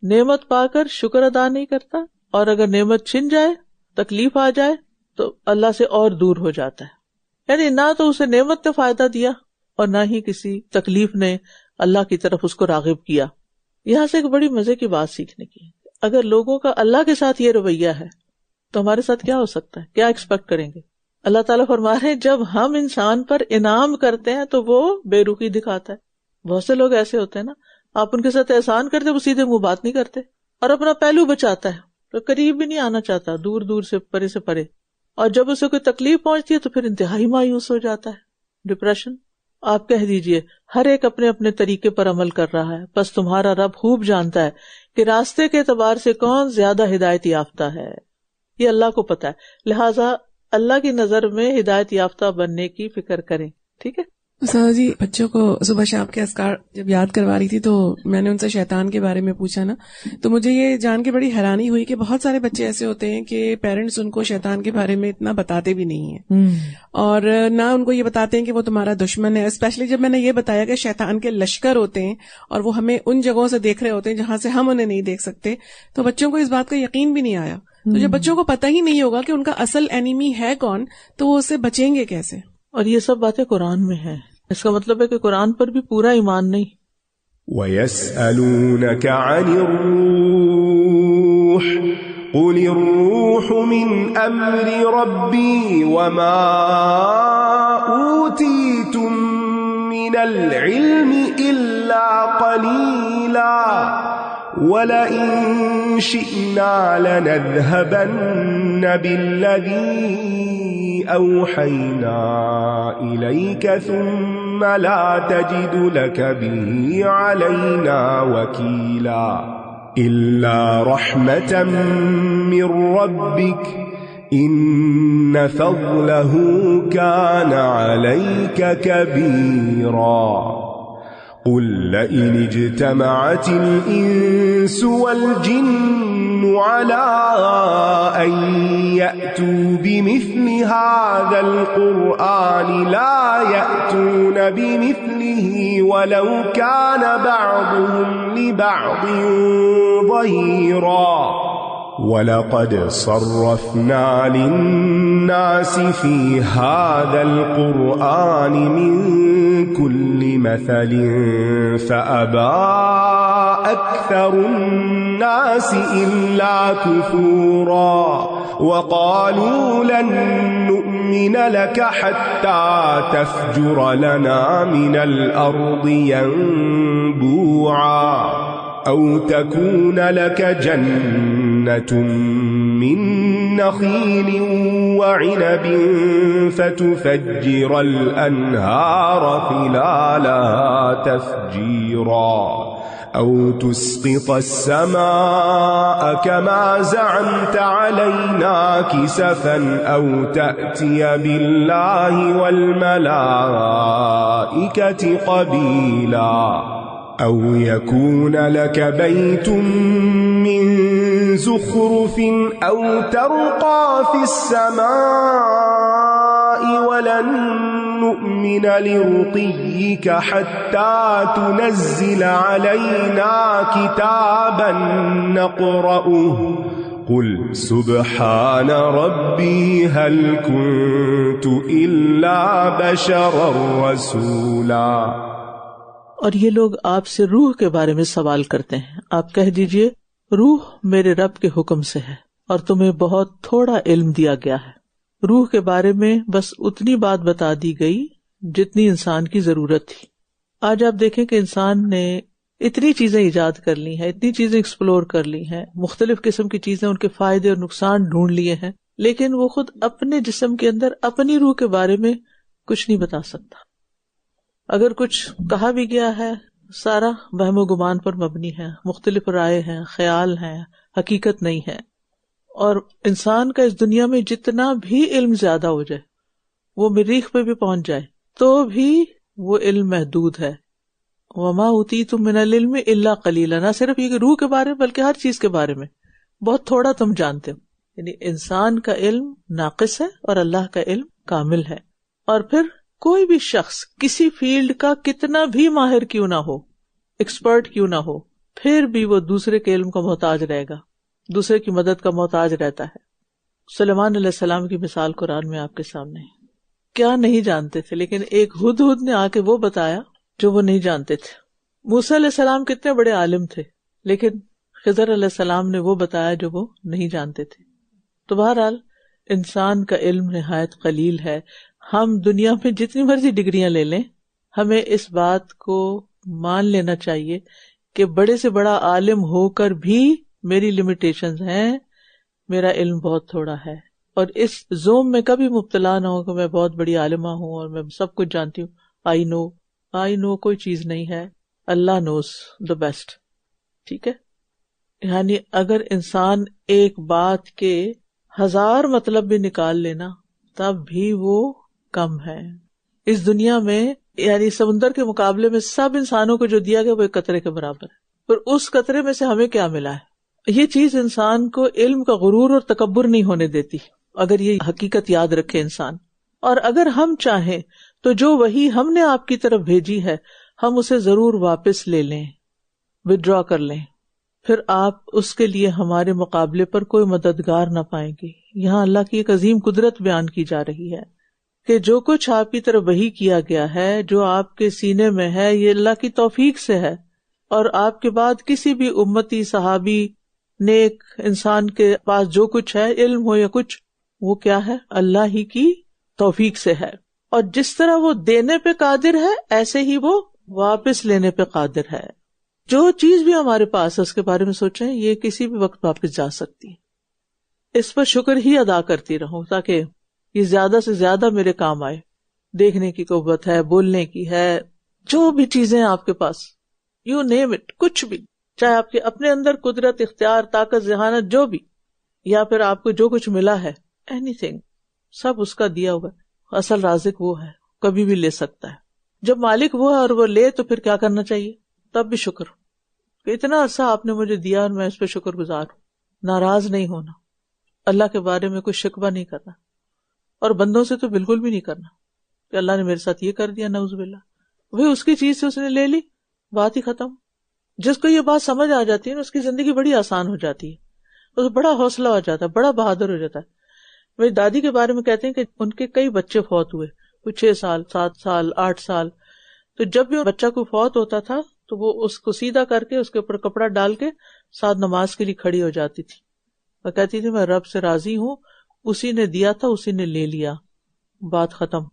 نعمت پا کر شکر ادا نہیں کرتا، اور اگر نعمت چھن جائے، تکلیف آ جائے تو اللہ سے اور دور ہو جاتا ہے. یعنی نہ تو اسے نعمت نے فائدہ دیا اور نہ ہی کسی تکلیف نے اللہ کی طرف اس کو راغب کیا. یہاں سے ایک بڑی مزے کی بات سیکھنے کی ہے، اگر لوگوں کا اللہ کے ساتھ یہ رویہ ہے تو ہمارے ساتھ کیا ہو سکتا ہے، کیا ایکسپیکٹ کریں گے. اللہ تعالیٰ فرما رہے ہیں جب ہم انسان پر انعام کرتے ہیں تو وہ بے رخی دکھاتا ہے. بہت سے لوگ ایسے ہوتے ہیں نا، آپ ان کے ساتھ احسان کرتے وہ سیدھے منہ بات نہیں کرتے اور اپنا پہلو بچاتا ہے، تو قریب بھی نہیں آنا چاہتا، دور دور سے پرے سے پرے. اور جب اسے کوئی تکلیف پہنچتی ہے تو پھر انتہائی مایوس ہو جاتا ہے، ڈپریشن. آپ کہہ دیجئے ہر ایک اپنے اپنے طریقے پر عمل کر رہا ہے، بس تمہارا رب خوب جانتا ہے کہ راستے کے اعتبار سے کون زیادہ ہدایت یافتہ ہے، یہ اللہ کو پتا ہے. لہٰذا اللہ کی نظر میں ہدایت یافتہ بننے کی فکر کریں. ٹھیک ہے سر جی، بچوں کو صبح شام کے اذکار جب یاد کروا رہی تھی تو میں نے ان سے شیطان کے بارے میں پوچھا نا، تو مجھے یہ جان کے بڑی حیرانی ہوئی کہ بہت سارے بچے ایسے ہوتے ہیں کہ پیرنٹس ان کو شیطان کے بارے میں اتنا بتاتے بھی نہیں ہیں اور نہ ان کو یہ بتاتے ہیں کہ وہ تمہارا دشمن ہے. اسپیشلی جب میں نے یہ بتایا کہ شیطان کے لشکر ہوتے ہیں اور وہ ہمیں ان جگہوں سے دیکھ رہے ہوتے ہیں جہاں سے ہم انہیں نہیں دیکھ سکتے، تو بچوں کو اس بات کا یقین بھی نہیں آیا. تو جب بچوں کو پتہ ہی نہیں ہوگا کہ ان کا اصل اینیمی ہے کون، تو وہ اس سے بچیں گے کیسے؟ اور یہ سب باتیں قرآن میں ہیں، اس کا مطلب ہے کہ قرآن پر بھی پورا ایمان نہیں. وَيَسْأَلُونَكَ عَنِ الرُّوحِ قُلِ الرُّوحُ مِنْ أَمْرِ رَبِّي وَمَا أُوتِيتُم مِّنَ الْعِلْمِ إِلَّا قَلِيلًا وَلَئِن شِئْنَا لَنَذْهَبَنَّ بِالَّذِي أَوْحَيْنَا إِلَيْكَ ثُمَّ لَا تَجِدُ لَكَ بِهِ عَلَيْنَا وَكِيلًا إِلَّا رَحْمَةً مِّن رَّبِّكَ إِنَّ فَضْلَهُ كَانَ عَلَيْكَ كَبِيرًا. قُلْ لَئِنِ اجْتَمَعَتِ الْإِنسُ وَالْجِنُّ عَلَىٰ أَن يَأْتُوا بِمِثْلِ هَٰذَا الْقُرْآنِ لَا يَأْتُونَ بِمِثْلِهِ وَلَوْ كَانَ بَعْضُهُمْ لِبَعْضٍ ظَهِيرًا. وَلَقَدْ صَرَّفْنَا لِلنَّاسِ فِي هَٰذَا الْقُرْآنِ مِن كُلِّ مَثَلٍ فَأَبَىٰ أَكْثَرُ النَّاسِ إِلَّا كُفُورًا. وَقَالُوا لَن نُّؤْمِنَ لَكَ حَتَّىٰ تَفْجُرَ لَنَا مِنَ الْأَرْضِ يَنبُوعًا أَوْ تَكُونَ لَكَ جَنَّةٌ مِّن نَّخِيلٍ وَعِنَبٍ فَتُفَجِّرَ الْأَنْهَارَ خِلَالَهَا تَفْجِيرًا أَوْ تُسْقِطَ السَّمَاءَ كَمَا زَعَمْتَ عَلَيْنَا كِسَفًا أَوْ تَأْتِيَ بِاللَّهِ وَالْمَلَائِكَةِ قَبِيلًا أَوْ يَكُونَ لَكَ بَيْتٌ مِّن زُخْرُفٍ أَوْ تَرْقَىٰ فِي السَّمَاءِ وَلَن نُّؤْمِنَ لِرُقِيِّكَ حَتَّىٰ تُنَزِّلَ عَلَيْنَا كِتَابًا نَّقْرَؤُهُ قُلْ سُبْحَانَ رَبِّي هَلْ كُنتُ إِلَّا بَشَرًا رَّسُولًا. اور یہ لوگ آپ سے روح کے بارے میں سوال کرتے ہیں، آپ کہہ دیجئے روح میرے رب کے حکم سے ہے اور تمہیں بہت تھوڑا علم دیا گیا ہے. روح کے بارے میں بس اتنی بات بتا دی گئی جتنی انسان کی ضرورت تھی. آج آپ دیکھیں کہ انسان نے اتنی چیزیں ایجاد کر لی ہیں، اتنی چیزیں ایکسپلور کر لی ہیں، مختلف قسم کی چیزیں، ان کے فائدے اور نقصان ڈھونڈ لیے ہیں، لیکن وہ خود اپنے جسم کے اندر اپنی روح کے بارے میں کچھ نہیں بتا سکتا. اگر کچھ کہا بھی گیا ہے سارا وہم و گمان پر مبنی ہے، مختلف رائے ہیں، خیال ہیں، حقیقت نہیں ہے. اور انسان کا اس دنیا میں جتنا بھی علم زیادہ ہو جائے، وہ مریخ پہ بھی پہنچ جائے، تو بھی وہ علم محدود ہے. وما اوتیتم من العلم الا قلیلا، نہ صرف یہ کہ روح کے بارے میں بلکہ ہر چیز کے بارے میں بہت تھوڑا تم جانتے ہو. یعنی انسان کا علم ناقص ہے اور اللہ کا علم کامل ہے. اور پھر کوئی بھی شخص کسی فیلڈ کا کتنا بھی ماہر کیوں نہ ہو، ایکسپرٹ کیوں نہ ہو، پھر بھی وہ دوسرے کے علم کا محتاج رہے گا، دوسرے کی مدد کا محتاج رہتا ہے. سلیمان علیہ السلام کی مثال قرآن میں آپ کے سامنے ہے. کیا نہیں جانتے تھے، لیکن ایک ہدہد نے آ کے وہ بتایا جو وہ نہیں جانتے تھے. موسیٰ علیہ السلام کتنے بڑے عالم تھے، لیکن خضر علیہ السلام نے وہ بتایا جو وہ نہیں جانتے تھے. تو بہرحال انسان کا علم نہایت قلیل ہے. ہم دنیا میں جتنی مرضی ڈگریاں لے لیں، ہمیں اس بات کو مان لینا چاہیے کہ بڑے سے بڑا عالم ہو کر بھی میری لمیٹیشنز ہیں، میرا علم بہت تھوڑا ہے. اور اس زوم میں کبھی مبتلا نہ ہو کہ میں بہت بڑی عالمہ ہوں اور میں سب کچھ جانتی ہوں. آئی نو کوئی چیز نہیں ہے، اللہ نوز دا بیسٹ. ٹھیک ہے، یعنی اگر انسان ایک بات کے 1000 مطلب بھی نکال لینا تب بھی وہ کم ہے. اس دنیا میں یعنی سمندر کے مقابلے میں سب انسانوں کو جو دیا گیا وہ ایک قطرے کے برابر ہے، پر اس قطرے میں سے ہمیں کیا ملا ہے. یہ چیز انسان کو علم کا غرور اور تکبر نہیں ہونے دیتی اگر یہ حقیقت یاد رکھے انسان. اور اگر ہم چاہیں تو جو وحی ہم نے آپ کی طرف بھیجی ہے ہم اسے ضرور واپس لے لیں، وڈرا کر لیں، پھر آپ اس کے لیے ہمارے مقابلے پر کوئی مددگار نہ پائیں گے. یہاں اللہ کی ایک عظیم قدرت بیان کی جا رہی ہے کہ جو کچھ آپ کی طرف وحی کیا گیا ہے، جو آپ کے سینے میں ہے، یہ اللہ کی توفیق سے ہے. اور آپ کے بعد کسی بھی امتی، صحابی، نیک انسان کے پاس جو کچھ ہے، علم ہو یا کچھ، وہ کیا ہے؟ اللہ ہی کی توفیق سے ہے. اور جس طرح وہ دینے پہ قادر ہے ایسے ہی وہ واپس لینے پہ قادر ہے. جو چیز بھی ہمارے پاس ہے اس کے بارے میں سوچیں، یہ کسی بھی وقت واپس جا سکتی ہے. اس پر شکر ہی ادا کرتی رہوں تاکہ یہ زیادہ سے زیادہ میرے کام آئے. دیکھنے کی قوت ہے، بولنے کی ہے، جو بھی چیزیں آپ کے پاس، یو نیم اٹ، کچھ بھی، چاہے آپ کے اپنے اندر قدرت، اختیار، طاقت، ذہانت، جو بھی، یا پھر آپ کو جو کچھ ملا ہے، اینی تھنگ، سب اس کا دیا ہوا ہے. اصل رازق وہ ہے، کبھی بھی لے سکتا ہے. جب مالک وہ ہے اور وہ لے تو پھر کیا کرنا چاہیے؟ تب بھی شکر کہ اتنا عرصہ آپ نے مجھے دیا اور میں اس پہ شکر گزار ہوں. ناراض نہیں ہونا، اللہ کے بارے میں کوئی شکوہ نہیں کرنا، اور بندوں سے تو بالکل بھی نہیں کرنا کہ اللہ نے میرے ساتھ یہ کر دیا، نعوذ باللہ. وہی اس کی چیز سے اس نے لے لی، بات ہی ختم. جس کو یہ بات سمجھ آ جاتی ہے نا، اس کی زندگی بڑی آسان ہو جاتی ہے، اس بڑا حوصلہ ہو جاتا ہے، بڑا بہادر ہو جاتا ہے. میری دادی کے بارے میں کہتے ہیں کہ ان کے کئی بچے فوت ہوئے، کوئی 6 سال، 7 سال، 8 سال. تو جب بھی بچہ کو فوت ہوتا تھا تو وہ اس کو سیدھا کر کے اس کے اوپر کپڑا ڈال کے ساتھ نماز کے لیے کھڑی ہو جاتی تھی. وہ کہتی تھی میں رب سے راضی ہوں، اسی نے دیا تھا، اسی نے لے لیا، بات ختم.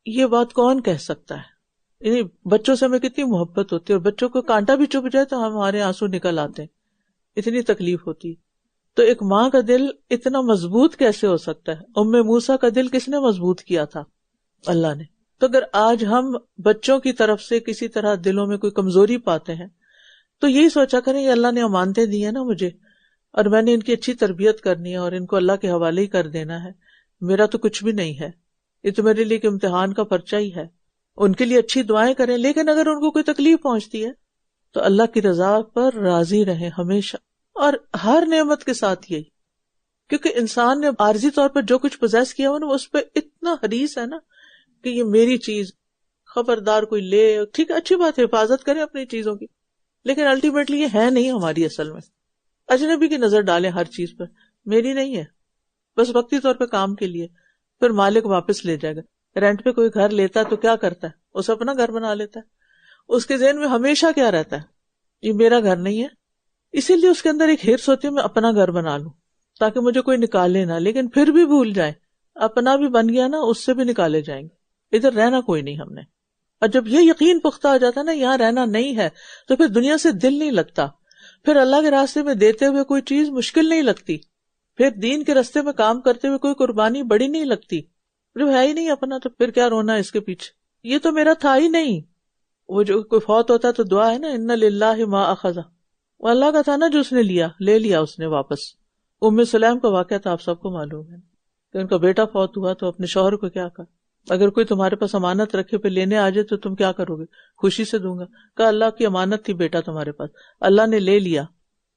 یہ بات کون کہہ سکتا ہے؟ یعنی بچوں سے ہمیں کتنی محبت ہوتی ہے، اور بچوں کو کانٹا بھی چبھ جائے تو ہمارے آنسو نکل آتے ہیں، اتنی تکلیف ہوتی. تو ایک ماں کا دل اتنا مضبوط کیسے ہو سکتا ہے؟ ام موسیٰ کا دل کس نے مضبوط کیا تھا؟ اللہ نے. تو اگر آج ہم بچوں کی طرف سے کسی طرح دلوں میں کوئی کمزوری پاتے ہیں تو یہی سوچا کریں یہ اللہ نے امانتیں دی ہیں نا مجھے، اور میں نے ان کی اچھی تربیت کرنی ہے اور ان کو اللہ کے حوالے ہی کر دینا ہے. میرا تو کچھ بھی نہیں ہے، یہ تو میرے لیے ایک امتحان کا پرچہ ہی ہے. ان کے لیے اچھی دعائیں کریں، لیکن اگر ان کو کوئی تکلیف پہنچتی ہے تو اللہ کی رضا پر راضی رہیں ہمیشہ، اور ہر نعمت کے ساتھ یہی. کیونکہ انسان نے عارضی طور پر جو کچھ پوزیس کیا ہو نا، اس پہ اتنا حریص ہے نا کہ یہ میری چیز، خبردار کوئی لے، ٹھیک ہے اچھی بات ہے، حفاظت کریں اپنی چیزوں کی، لیکن الٹیمیٹلی یہ ہے نہیں ہماری اصل میں. اجنبی کی نظر ڈالیں ہر چیز پر، میری نہیں ہے، بس وقتی طور پہ کام کے لیے، پھر مالک واپس لے جائے گا. رینٹ پہ کوئی گھر لیتا ہے تو کیا کرتا ہے؟ اسے اپنا گھر بنا لیتا ہے. اس کے ذہن میں ہمیشہ کیا رہتا ہے؟ یہ میرا گھر نہیں ہے. اسی لیے اس کے اندر ایک ہرس ہوتی ہے میں اپنا گھر بنا لوں تاکہ مجھے کوئی نکالے نہ. لیکن پھر بھی بھول جائیں، اپنا بھی بن گیا نا، اس سے بھی نکالے جائیں گے. ادھر رہنا کوئی نہیں ہم نے. اور جب یہ یقین پختہ ہو جاتا ہے نا یہاں رہنا نہیں ہے، تو پھر دنیا سے دل نہیں لگتا، پھر اللہ کے راستے میں دیتے ہوئے کوئی چیز مشکل نہیں لگتی، پھر دین کے راستے میں کام کرتے ہوئے کوئی قربانی بڑی نہیں لگتی. جو ہے ہی نہیں اپنا تو پھر کیا رونا ہے اس کے پیچھے، یہ تو میرا تھا ہی نہیں. وہ جو کوئی فوت ہوتا ہے تو دعا ہے نا ان للہ ما اخذ، وہ اللہ کا تھا نا جو اس نے لے لیا اس نے واپس. ام سلیم کا واقعہ تو آپ سب کو معلوم ہے کہ ان کا بیٹا فوت ہوا تو اپنے شوہر کو کیا کہا، اگر کوئی تمہارے پاس امانت رکھے پہ لینے آ جائے تو تم کیا کرو گے؟ خوشی سے دوں گا. کہا اللہ کی امانت تھی بیٹا تمہارے پاس، اللہ نے لے لیا.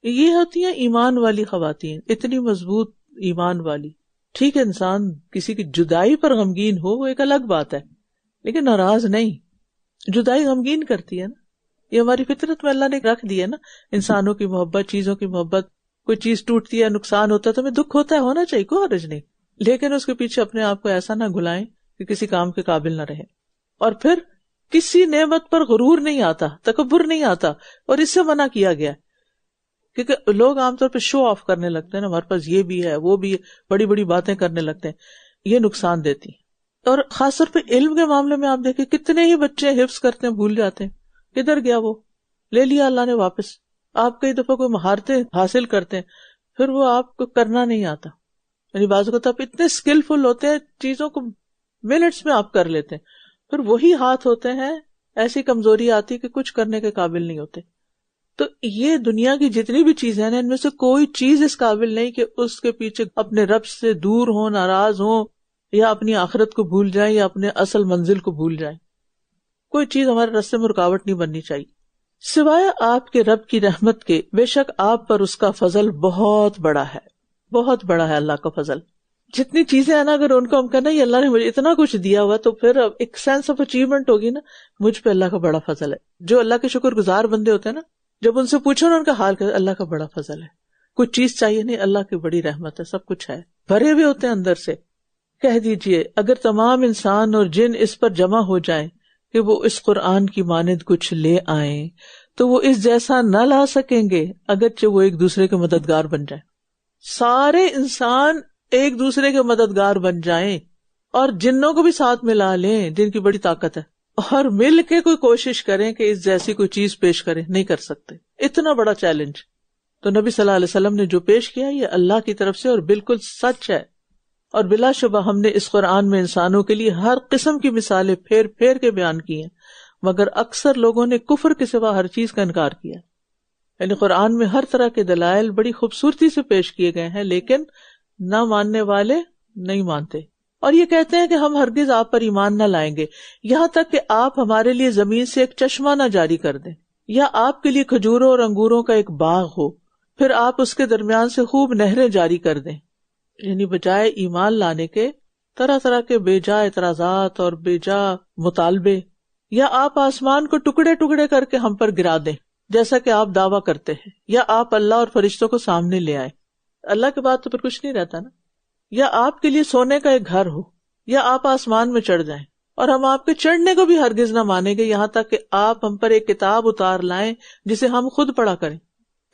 یہ ہوتی ہیں ایمان والی خواتین، اتنی مضبوط ایمان والی. ٹھیک ہے انسان کسی کی جدائی پر غمگین ہو وہ ایک الگ بات ہے، لیکن ناراض نہیں. جدائی غمگین کرتی ہے نا، یہ ہماری فطرت میں اللہ نے رکھ دی ہے نا. انسانوں کی محبت، چیزوں کی محبت، کوئی چیز ٹوٹتی ہے، نقصان ہوتا ہے تو ہمیں دکھ ہوتا ہے، ہونا چاہیے، کوئی حرج نہیں، لیکن اس کے پیچھے اپنے آپ کو ایسا نہ گھلائیں کہ کسی کام کے قابل نہ رہے. اور پھر کسی نعمت پر غرور نہیں آتا، تکبر نہیں آتا، اور اس سے منع کیا گیا ہے. کیونکہ لوگ عام طور پہ شو آف کرنے لگتے ہیں نا، ہمارے پاس یہ بھی ہے وہ بھی ہے، بڑی بڑی باتیں کرنے لگتے ہیں، یہ نقصان دیتی. اور خاص طور پہ علم کے معاملے میں آپ دیکھیں کتنے ہی بچے حفظ کرتے ہیں بھول جاتے ہیں، کدھر گیا وہ، لے لیا اللہ نے واپس. آپ کئی دفعہ کوئی مہارتیں حاصل کرتے ہیں پھر وہ آپ کو کرنا نہیں آتا. یعنی بعض اوقات آپ اتنے اسکلفل ہوتے ہیں چیزوں کو منٹس میں آپ کر لیتے ہیں، پھر وہی ہاتھ ہوتے ہیں ایسی کمزوری آتی کہ کچھ کرنے کے قابل نہیں ہوتے. تو یہ دنیا کی جتنی بھی چیزیں ہیں ان میں سے کوئی چیز اس قابل نہیں کہ اس کے پیچھے اپنے رب سے دور ہوں، ناراض ہوں، یا اپنی آخرت کو بھول جائیں یا اپنے اصل منزل کو بھول جائیں. کوئی چیز ہمارے راستے میں رکاوٹ نہیں بننی چاہیے سوائے آپ کے رب کی رحمت کے. بے شک آپ پر اس کا فضل بہت بڑا ہے، بہت بڑا ہے اللہ کا فضل. جتنی چیزیں ہیں نا اگر ان کو ہم کہنا یہ اللہ نے مجھے اتنا کچھ دیا ہوا تو پھر ایک سینس آف اچیومنٹ ہوگی نا، مجھ پہ اللہ کا بڑا فضل ہے. جو اللہ کے شکر گزار بندے ہوتے ہیں نا، جب ان سے پوچھو نا ان کا حال کہ اللہ کا بڑا فضل ہے، کچھ چیز چاہیے نہیں، اللہ کی بڑی رحمت ہے، سب کچھ ہے، بھرے ہوئے ہوتے ہیں اندر سے. کہہ دیجئے اگر تمام انسان اور جن اس پر جمع ہو جائیں کہ وہ اس قرآن کی مانند کچھ لے آئیں تو وہ اس جیسا نہ لا سکیں گے اگرچہ وہ ایک دوسرے کے مددگار بن جائیں. سارے انسان ایک دوسرے کے مددگار بن جائیں اور جنوں کو بھی ساتھ ملا لیں جن کی بڑی طاقت ہے، اور مل کے کوئی کوشش کریں کہ اس جیسی کوئی چیز پیش کریں، نہیں کر سکتے. اتنا بڑا چیلنج. تو نبی صلی اللہ علیہ وسلم نے جو پیش کیا یہ اللہ کی طرف سے اور بالکل سچ ہے. اور بلا شبہ ہم نے اس قرآن میں انسانوں کے لیے ہر قسم کی مثالیں پھیر پھیر کے بیان کی ہیں، مگر اکثر لوگوں نے کفر کے سوا ہر چیز کا انکار کیا. یعنی قرآن میں ہر طرح کے دلائل بڑی خوبصورتی سے پیش کیے گئے ہیں، لیکن نہ ماننے والے نہیں مانتے، اور یہ کہتے ہیں کہ ہم ہرگز آپ پر ایمان نہ لائیں گے یہاں تک کہ آپ ہمارے لیے زمین سے ایک چشمہ نہ جاری کر دیں، یا آپ کے لیے کھجوروں اور انگوروں کا ایک باغ ہو، پھر آپ اس کے درمیان سے خوب نہریں جاری کر دیں. یعنی بجائے ایمان لانے کے طرح طرح کے بے جا اعتراضات اور بے جا مطالبے، یا آپ آسمان کو ٹکڑے ٹکڑے کر کے ہم پر گرا دیں جیسا کہ آپ دعویٰ کرتے ہیں، یا آپ اللہ اور فرشتوں کو سامنے لے آئیں. اللہ کے بعد تو پھر کچھ نہیں رہتا نا. یا آپ کے لیے سونے کا ایک گھر ہو، یا آپ آسمان میں چڑھ جائیں، اور ہم آپ کے چڑھنے کو بھی ہرگز نہ مانیں گے یہاں تک کہ آپ ہم پر ایک کتاب اتار لائیں جسے ہم خود پڑھا کریں.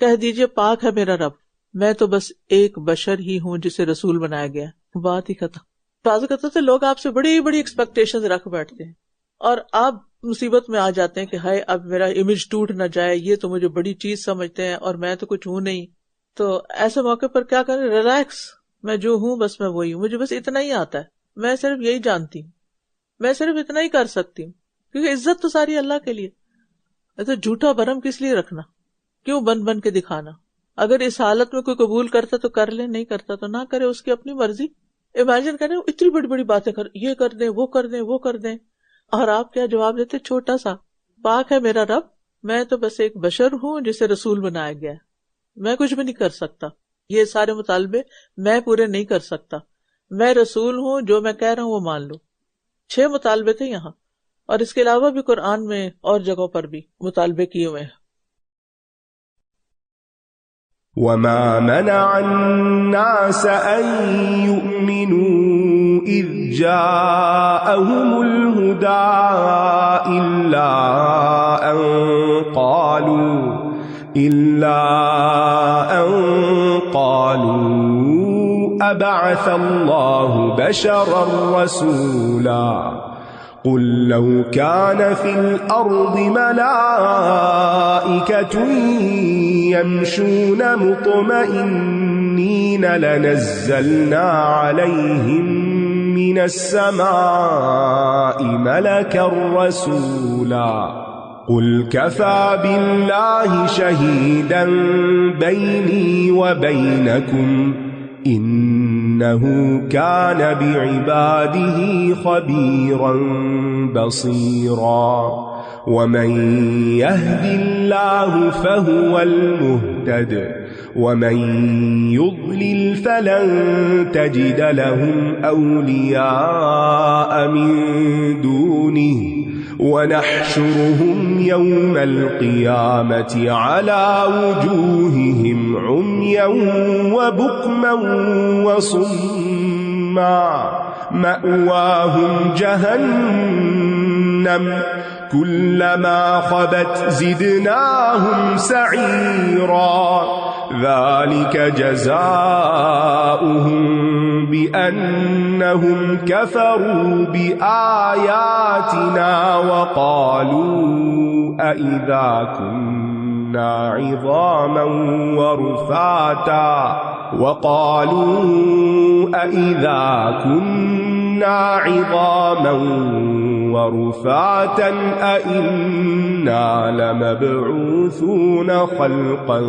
کہہ دیجئے پاک ہے میرا رب، میں تو بس ایک بشر ہی ہوں جسے رسول بنایا گیا. بات ہی ختم. بعض اوقات سے لوگ آپ سے بڑی بڑی ایکسپیکٹیشن رکھ بیٹھتے ہیں اور آپ مصیبت میں آ جاتے ہیں کہ ہائے اب میرا امیج ٹوٹ نہ جائے، یہ تو مجھے بڑی چیز سمجھتے ہیں اور میں تو کچھ ہوں نہیں. تو ایسے موقع پر کیا کریں؟ ریلیکس، میں جو ہوں بس میں وہی ہوں، مجھے بس اتنا ہی آتا ہے، میں صرف یہی جانتی ہوں، میں صرف اتنا ہی کر سکتی ہوں، کیونکہ عزت تو ساری اللہ کے لیے. تو جھوٹا بھرم کس لیے رکھنا؟ کیوں بن بن کے دکھانا؟ اگر اس حالت میں کوئی قبول کرتا تو کر لے، نہیں کرتا تو نہ کرے، اس کی اپنی مرضی. امیجن کریں اتنی بڑی بڑی باتیں کر، یہ کر دیں، وہ کر دیں، وہ کر دیں، اور آپ کیا جواب دیتے؟ چھوٹا سا، پاک ہے میرا رب، میں تو بس ایک بشر ہوں جسے رسول بنایا گیا ہے، میں کچھ بھی نہیں کر سکتا، یہ سارے مطالبے میں پورے نہیں کر سکتا، میں رسول ہوں، جو میں کہہ رہا ہوں وہ مان لو. 6 مطالبے تھے یہاں، اور اس کے علاوہ بھی قرآن میں اور جگہوں پر بھی مطالبے کیے ہوئے ہیں. وَمَا مَنَعَ النَّاسَ أَن يُؤْمِنُوا إِذْ جَاءَهُمُ الْهُدَىٰ إِلَّا أَن قَالُوا أَبَعَثَ اللَّهُ بَشَرًا رَّسُولًا قل لو كان في الأرض ملائكة يمشون مطمئنين لنزلنا عليهم من السماء ملكا رسولا قل كفى بالله شهيدا بيني وبينكم إنه كان بعباده خبيرا بصيرا ومن يهد الله فهو المهتد ومن يضلل فلن تجد لهم أولياء من دونه ونحشرهم يوم القيامة على وجوههم عميا وبكما وصما مأواهم جهنم كلما خبت زدناهم سعيرا ذلك جزاؤهم بأنهم كفروا بآياتنا وقالوا أإذا كنا عظاما ورفاتا أئنا لمبعوثون خلقا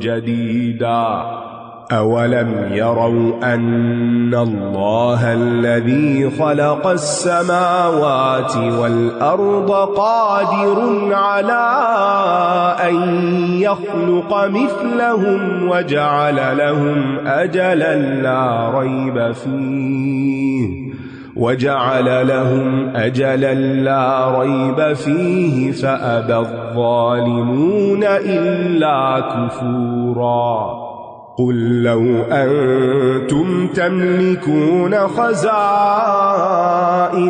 جديدا أولم يروا أن الله الذي خلق السماوات والأرض قادر على أن يخلق مثلهم وجعل لهم أجلا لا ريب فيه فأبى الظالمون إلا كفورا قل لو أنتم تملكون خزائن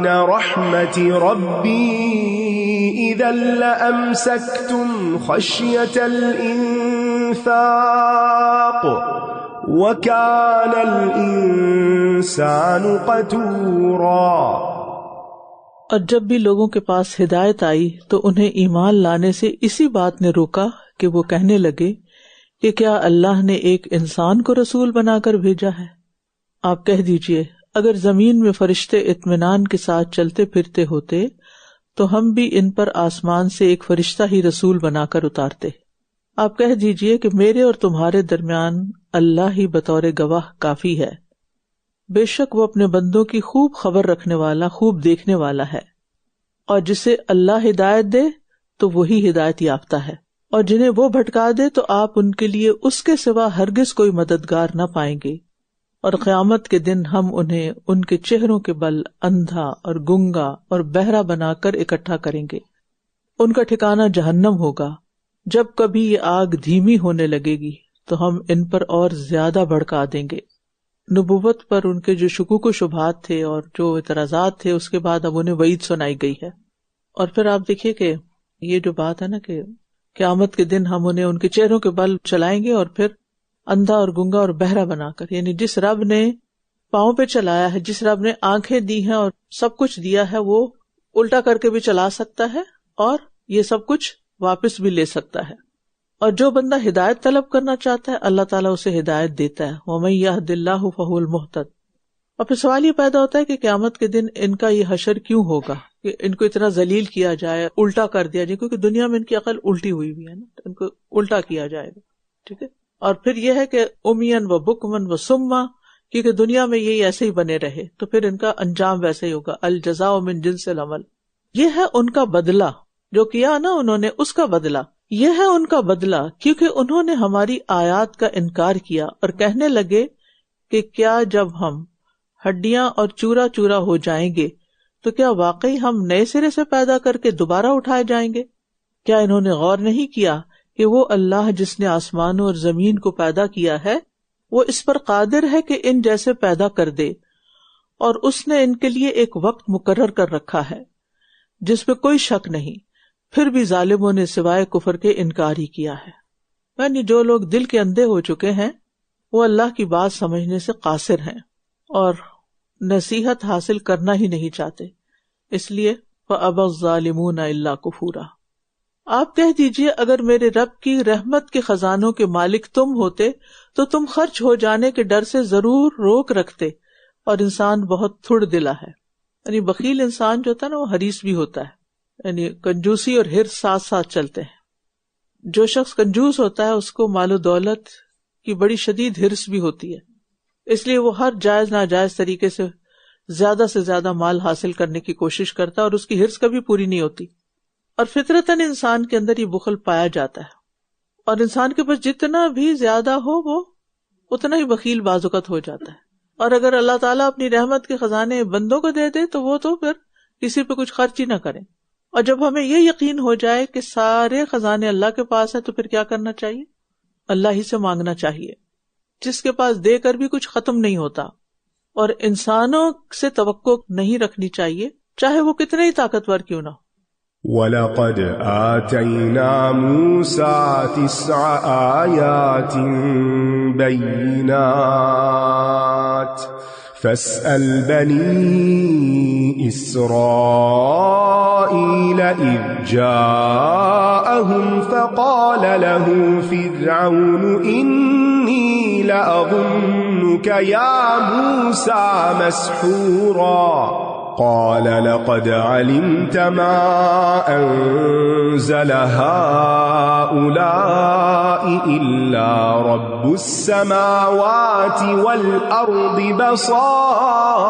رحمة ربي إذا لأمسكتم خشية الإنفاق وَكَانَ الْإِنسَانُ قَتُورًا۔ اور جب بھی لوگوں کے پاس ہدایت آئی تو انہیں ایمان لانے سے اسی بات نے روکا کہ وہ کہنے لگے کہ کیا اللہ نے ایک انسان کو رسول بنا کر بھیجا ہے؟ آپ کہہ دیجئے اگر زمین میں فرشتے اطمینان کے ساتھ چلتے پھرتے ہوتے تو ہم بھی ان پر آسمان سے ایک فرشتہ ہی رسول بنا کر اتارتے۔ آپ کہہ دیجئے کہ میرے اور تمہارے درمیان اللہ ہی بطور گواہ کافی ہے، بے شک وہ اپنے بندوں کی خوب خبر رکھنے والا، خوب دیکھنے والا ہے، اور جسے اللہ ہدایت دے تو وہی ہدایت یافتہ ہے، اور جنہیں وہ بھٹکا دے تو آپ ان کے لیے اس کے سوا ہرگز کوئی مددگار نہ پائیں گے، اور قیامت کے دن ہم انہیں ان کے چہروں کے بل اندھا اور گنگا اور بہرا بنا کر اکٹھا کریں گے، ان کا ٹھکانہ جہنم ہوگا۔ جب کبھی یہ آگ دھیمی ہونے لگے گی تو ہم ان پر اور زیادہ بھڑکا دیں گے۔ نبوت پر ان کے جو شکوک و شبہات تھے اور جو اعتراضات تھے اس کے بعد اب انہیں وعید سنائی گئی ہے۔ اور پھر آپ دیکھیے کہ یہ جو بات ہے نا کہ قیامت کے دن ہم انہیں ان کے چہروں کے بل چلائیں گے اور پھر اندھا اور گنگا اور بہرا بنا کر، یعنی جس رب نے پاؤں پہ چلایا ہے، جس رب نے آنکھیں دی ہیں اور سب کچھ دیا ہے، وہ الٹا کر کے بھی چلا سکتا ہے اور یہ سب کچھ واپس بھی لے سکتا ہے۔ اور جو بندہ ہدایت طلب کرنا چاہتا ہے اللہ تعالیٰ اسے ہدایت دیتا ہے، وَمَن يَهْدِ اللَّهُ فَهُوَ الْمُهْتَدِ۔ اور پھر سوال یہ پیدا ہوتا ہے کہ قیامت کے دن ان کا یہ حشر کیوں ہوگا، کہ ان کو اتنا ذلیل کیا جائے، الٹا کر دیا جائے، کیونکہ دنیا میں ان کی عقل الٹی ہوئی ہے نا، ان کو الٹا کیا جائے گا، ٹھیک ہے۔ اور پھر یہ ہے کہ امیاً و بکمن و سما، کیونکہ دنیا میں یہی ایسے ہی بنے رہے تو پھر ان کا انجام ویسے ہی ہوگا، الجزاء من جنس العمل۔ یہ ہے ان کا بدلہ، جو کیا نا انہوں نے اس کا بدلہ، یہ ہے ان کا بدلہ، کیونکہ انہوں نے ہماری آیات کا انکار کیا اور کہنے لگے کہ کیا جب ہم ہڈیاں اور چورا چورا ہو جائیں گے تو کیا واقعی ہم نئے سرے سے پیدا کر کے دوبارہ اٹھائے جائیں گے؟ کیا انہوں نے غور نہیں کیا کہ وہ اللہ جس نے آسمانوں اور زمین کو پیدا کیا ہے وہ اس پر قادر ہے کہ ان جیسے پیدا کر دے، اور اس نے ان کے لیے ایک وقت مقرر کر رکھا ہے جس پہ کوئی شک نہیں، پھر بھی ظالموں نے سوائے کفر کے انکار ہی کیا ہے۔ یعنی جو لوگ دل کے اندھے ہو چکے ہیں وہ اللہ کی بات سمجھنے سے قاصر ہیں اور نصیحت حاصل کرنا ہی نہیں چاہتے۔ اس لیے فَأَبَى الظَّالِمُونَ إِلَّا كُفُورًا. آپ کہہ دیجئے اگر میرے رب کی رحمت کے خزانوں کے مالک تم ہوتے تو تم خرچ ہو جانے کے ڈر سے ضرور روک رکھتے. اور انسان بہت تھڑ دلا ہے، یعنی بخیل انسان جو ہوتا ہے نا وہ حریص بھی ہوتا ہے، یعنی کنجوسی اور حرص ساتھ ساتھ چلتے ہیں. جو شخص کنجوس ہوتا ہے اس کو مال و دولت کی بڑی شدید حرص بھی ہوتی ہے، اس لیے وہ ہر جائز ناجائز طریقے سے زیادہ مال حاصل کرنے کی کوشش کرتا ہے اور اس کی حرص کبھی پوری نہیں ہوتی. اور فطرتاً انسان کے اندر یہ بخل پایا جاتا ہے، اور انسان کے پاس جتنا بھی زیادہ ہو وہ اتنا ہی بخیل بعض اوقات ہو جاتا ہے. اور اگر اللہ تعالیٰ اپنی رحمت کے خزانے بندوں کو دے دے تو وہ تو پھر کسی پہ کچھ خرچ ہی نہ کریں. اور جب ہمیں یہ یقین ہو جائے کہ سارے خزانے اللہ کے پاس ہیں تو پھر کیا کرنا چاہیے؟ اللہ ہی سے مانگنا چاہیے، جس کے پاس دے کر بھی کچھ ختم نہیں ہوتا. اور انسانوں سے توقع نہیں رکھنی چاہیے چاہے وہ کتنے ہی طاقتور کیوں نہ ہو. وَلَقَدْ آتَيْنَا مُوسَى 9 آيَاتٍ بَيِّنَاتٍ فَاسْأَلْ بَنِي إِسْرَائِيلَ إِذْ جَاءَهُمْ فَقَالَ لَهُ فِرْعَوْنُ إِنِّي لَأَظُنُّكَ يَا مُوسَى مَسْحُورًا قال لقد علمت ما أنزل هؤلاء إلا رب السماوات والأرض بصائر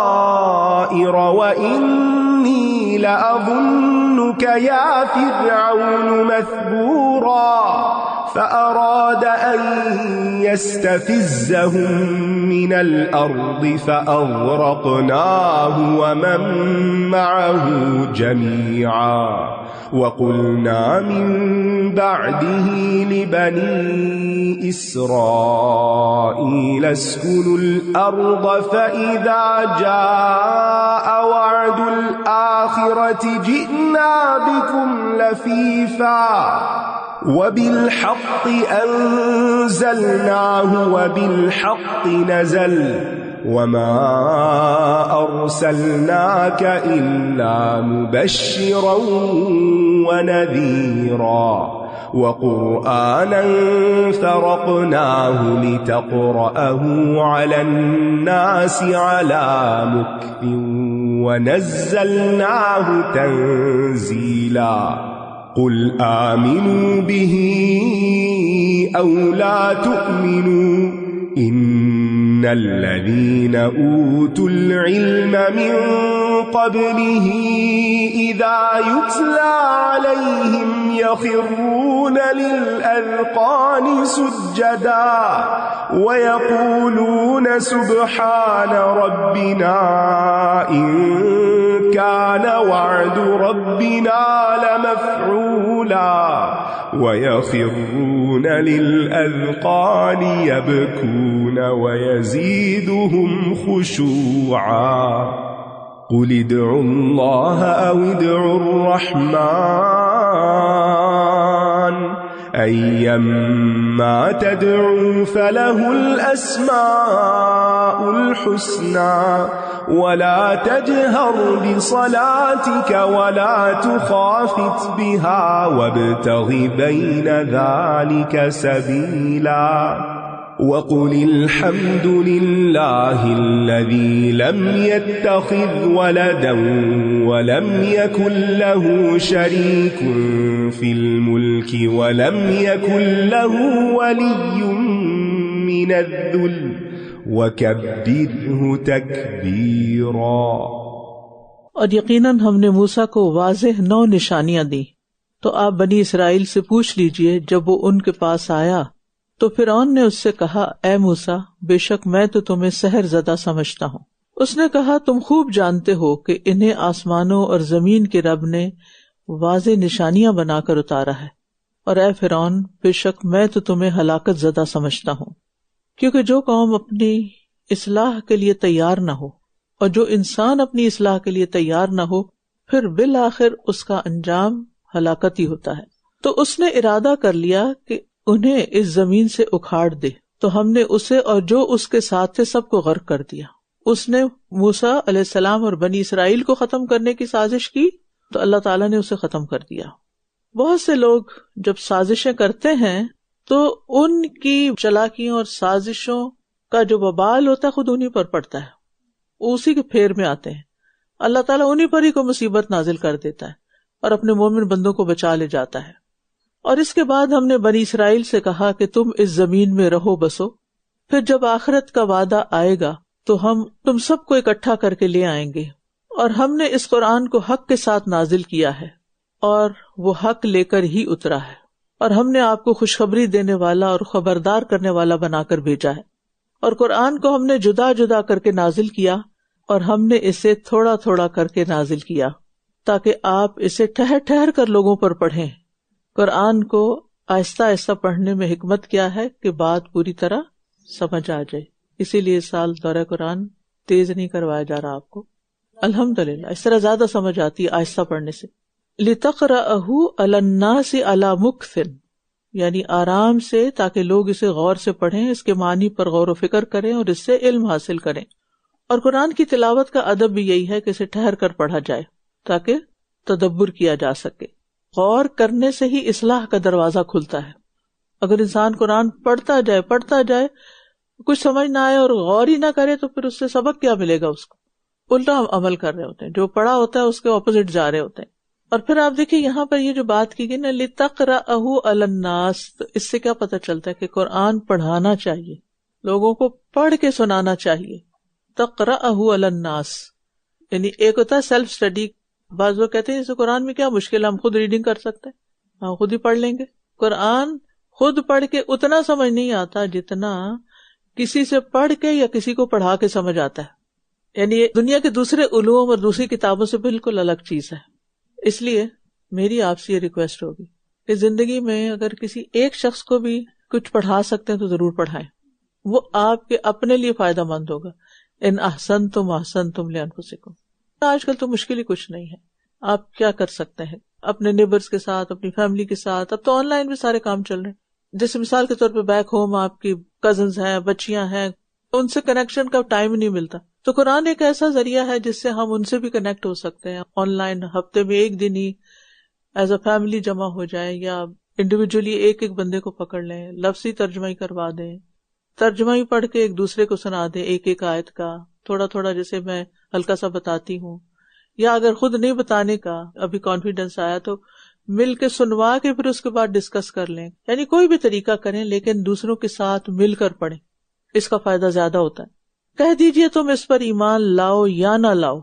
وإني لأظنك يا فرعون مثبورا فأراد أن يستفزهم من الأرض فأغرقناه ومن معه جميعا وقلنا من بعده لبني إسرائيل اسكنوا الأرض فإذا جاء وعد الآخرة جئنا بكم لفيفا وبالحق أنزلناه وبالحق نزل وما أرسلناك إلا مبشرا ونذيرا وقرآنا فرقناه لتقرأه على الناس على مكث ونزلناه تنزيلا قل آمنوا به أو لا تؤمنوا إن الذين أوتوا العلم من قبله إذا يتلى عليهم يخرون للأذقان سجدا ويقولون سبحان ربنا إن كان وعد ربنا لمفعولا ويخرون للأذقان يبكون ويزيدهم خشوعا قل ادعوا الله أو ادعوا الرحمن أيما تدعوا فله الأسماء الحسنى ولا تجهر بصلاتك ولا تخافت بها وابتغ بين ذلك سبيلا وقل الحمد لله الذي لم يتخذ ولدا ولم يكن له شريك في الملك ولم يكن له ولي من الذل وَكَبِّرْهُ تَكْبِيرًا. اور یقیناً ہم نے موسیٰ کو واضح 9 نشانیاں دی، تو آپ بنی اسرائیل سے پوچھ لیجئے جب وہ ان کے پاس آیا تو فرعون نے اس سے کہا اے موسیٰ بے شک میں تو تمہیں سحر زدہ سمجھتا ہوں. اس نے کہا تم خوب جانتے ہو کہ انہیں آسمانوں اور زمین کے رب نے واضح نشانیاں بنا کر اتارا ہے، اور اے فرعون بے شک میں تو تمہیں ہلاکت زدہ سمجھتا ہوں. کیونکہ جو قوم اپنی اصلاح کے لیے تیار نہ ہو اور جو انسان اپنی اصلاح کے لیے تیار نہ ہو پھر بالآخر اس کا انجام ہلاکت ہی ہوتا ہے. تو اس نے ارادہ کر لیا کہ انہیں اس زمین سے اکھاڑ دے، تو ہم نے اسے اور جو اس کے ساتھ تھے سب کو غرق کر دیا. اس نے موسیٰ علیہ السلام اور بنی اسرائیل کو ختم کرنے کی سازش کی تو اللہ تعالیٰ نے اسے ختم کر دیا. بہت سے لوگ جب سازشیں کرتے ہیں تو ان کی چالاکیوں اور سازشوں کا جو وبال ہوتا ہے خود انہی پر پڑتا ہے، اسی کے پھیر میں آتے ہیں. اللہ تعالیٰ انہی پر ہی کو مصیبت نازل کر دیتا ہے اور اپنے مومن بندوں کو بچا لے جاتا ہے. اور اس کے بعد ہم نے بنی اسرائیل سے کہا کہ تم اس زمین میں رہو بسو، پھر جب آخرت کا وعدہ آئے گا تو ہم تم سب کو اکٹھا کر کے لے آئیں گے. اور ہم نے اس قرآن کو حق کے ساتھ نازل کیا ہے اور وہ حق لے کر ہی اترا ہے، اور ہم نے آپ کو خوشخبری دینے والا اور خبردار کرنے والا بنا کر بھیجا ہے. اور قرآن کو ہم نے جدا جدا کر کے نازل کیا اور ہم نے اسے تھوڑا تھوڑا کر کے نازل کیا تاکہ آپ اسے ٹھہر ٹھہر کر لوگوں پر پڑھیں. قرآن کو آہستہ آہستہ پڑھنے میں حکمت کیا ہے کہ بات پوری طرح سمجھ آ جائے. اسی لیے اس سال دورہ قرآن تیز نہیں کروایا جا رہا آپ کو. الحمدللہ اس طرح زیادہ سمجھ آتی ہے آہستہ پڑھنے سے. لِتَقْرَأَهُ عَلَى النَّاسِ عَلَى مُكْثٍ، یعنی آرام سے، تاکہ لوگ اسے غور سے پڑھیں، اس کے معنی پر غور و فکر کریں اور اس سے علم حاصل کریں. اور قرآن کی تلاوت کا ادب بھی یہی ہے کہ اسے ٹھہر کر پڑھا جائے تاکہ تدبر کیا جا سکے. غور کرنے سے ہی اصلاح کا دروازہ کھلتا ہے. اگر انسان قرآن پڑھتا جائے کچھ سمجھ نہ آئے اور غور ہی نہ کرے تو پھر اس سے سبق کیا ملے گا؟ اس کو الٹا عمل کر رہے ہوتے ہیں، جو پڑھا ہوتا ہے اس کے اپوزٹ جا رہے ہوتے ہیں. اور پھر آپ دیکھیں یہاں پر یہ جو بات کی گئی نا لِتَقْرَأَهُ عَلَى النَّاسِ، اس سے کیا پتہ چلتا ہے کہ قرآن پڑھانا چاہیے، لوگوں کو پڑھ کے سنانا چاہیے. تقرأه علی الناس، یعنی ایک ہوتا ہے سیلف اسٹڈی. بعض لوگ کہتے ہیں اس قرآن میں کیا مشکل ہے، ہم خود ریڈنگ کر سکتے ہیں، ہم خود ہی پڑھ لیں گے. قرآن خود پڑھ کے اتنا سمجھ نہیں آتا جتنا کسی سے پڑھ کے یا کسی کو پڑھا کے سمجھ آتا ہے. یعنی دنیا کے دوسرے علوم اور دوسری کتابوں سے بالکل الگ چیز ہے. اس لیے میری آپ سے یہ ریکویسٹ ہوگی کہ زندگی میں اگر کسی ایک شخص کو بھی کچھ پڑھا سکتے ہیں تو ضرور پڑھائیں. وہ آپ کے اپنے لیے فائدہ مند ہوگا. ان احسنتم احسنتم لانفسکم. آج کل تو مشکل ہی کچھ نہیں ہے. آپ کیا کر سکتے ہیں اپنے نیبرز کے ساتھ، اپنی فیملی کے ساتھ. اب تو آن لائن بھی سارے کام چل رہے ہیں. جیسے مثال کے طور پہ بیک ہوم آپ کی کزنز ہیں، بچیاں ہیں، ان سے کنیکشن کا ٹائم نہیں ملتا. تو قرآن ایک ایسا ذریعہ ہے جس سے ہم ان سے بھی کنیکٹ ہو سکتے ہیں آن لائن. ہفتے میں ایک دن ہی ایز اے فیملی جمع ہو جائیں یا انڈیویجولی ایک ایک بندے کو پکڑ لیں، لفظی ترجمہ ہی کروا دیں، ترجمہ ہی پڑھ کے ایک دوسرے کو سنا دیں ایک ایک آیت کا تھوڑا تھوڑا، جیسے میں ہلکا سا بتاتی ہوں. یا اگر خود نہیں بتانے کا ابھی کانفیڈنس آیا تو مل کے سنوا کے پھر اس کے بعد ڈسکس کر لیں. یعنی کوئی بھی طریقہ کریں لیکن دوسروں کے ساتھ مل کر پڑھیں، اس کا فائدہ زیادہ ہوتا ہے. کہہ دیجئے تم اس پر ایمان لاؤ یا نہ لاؤ،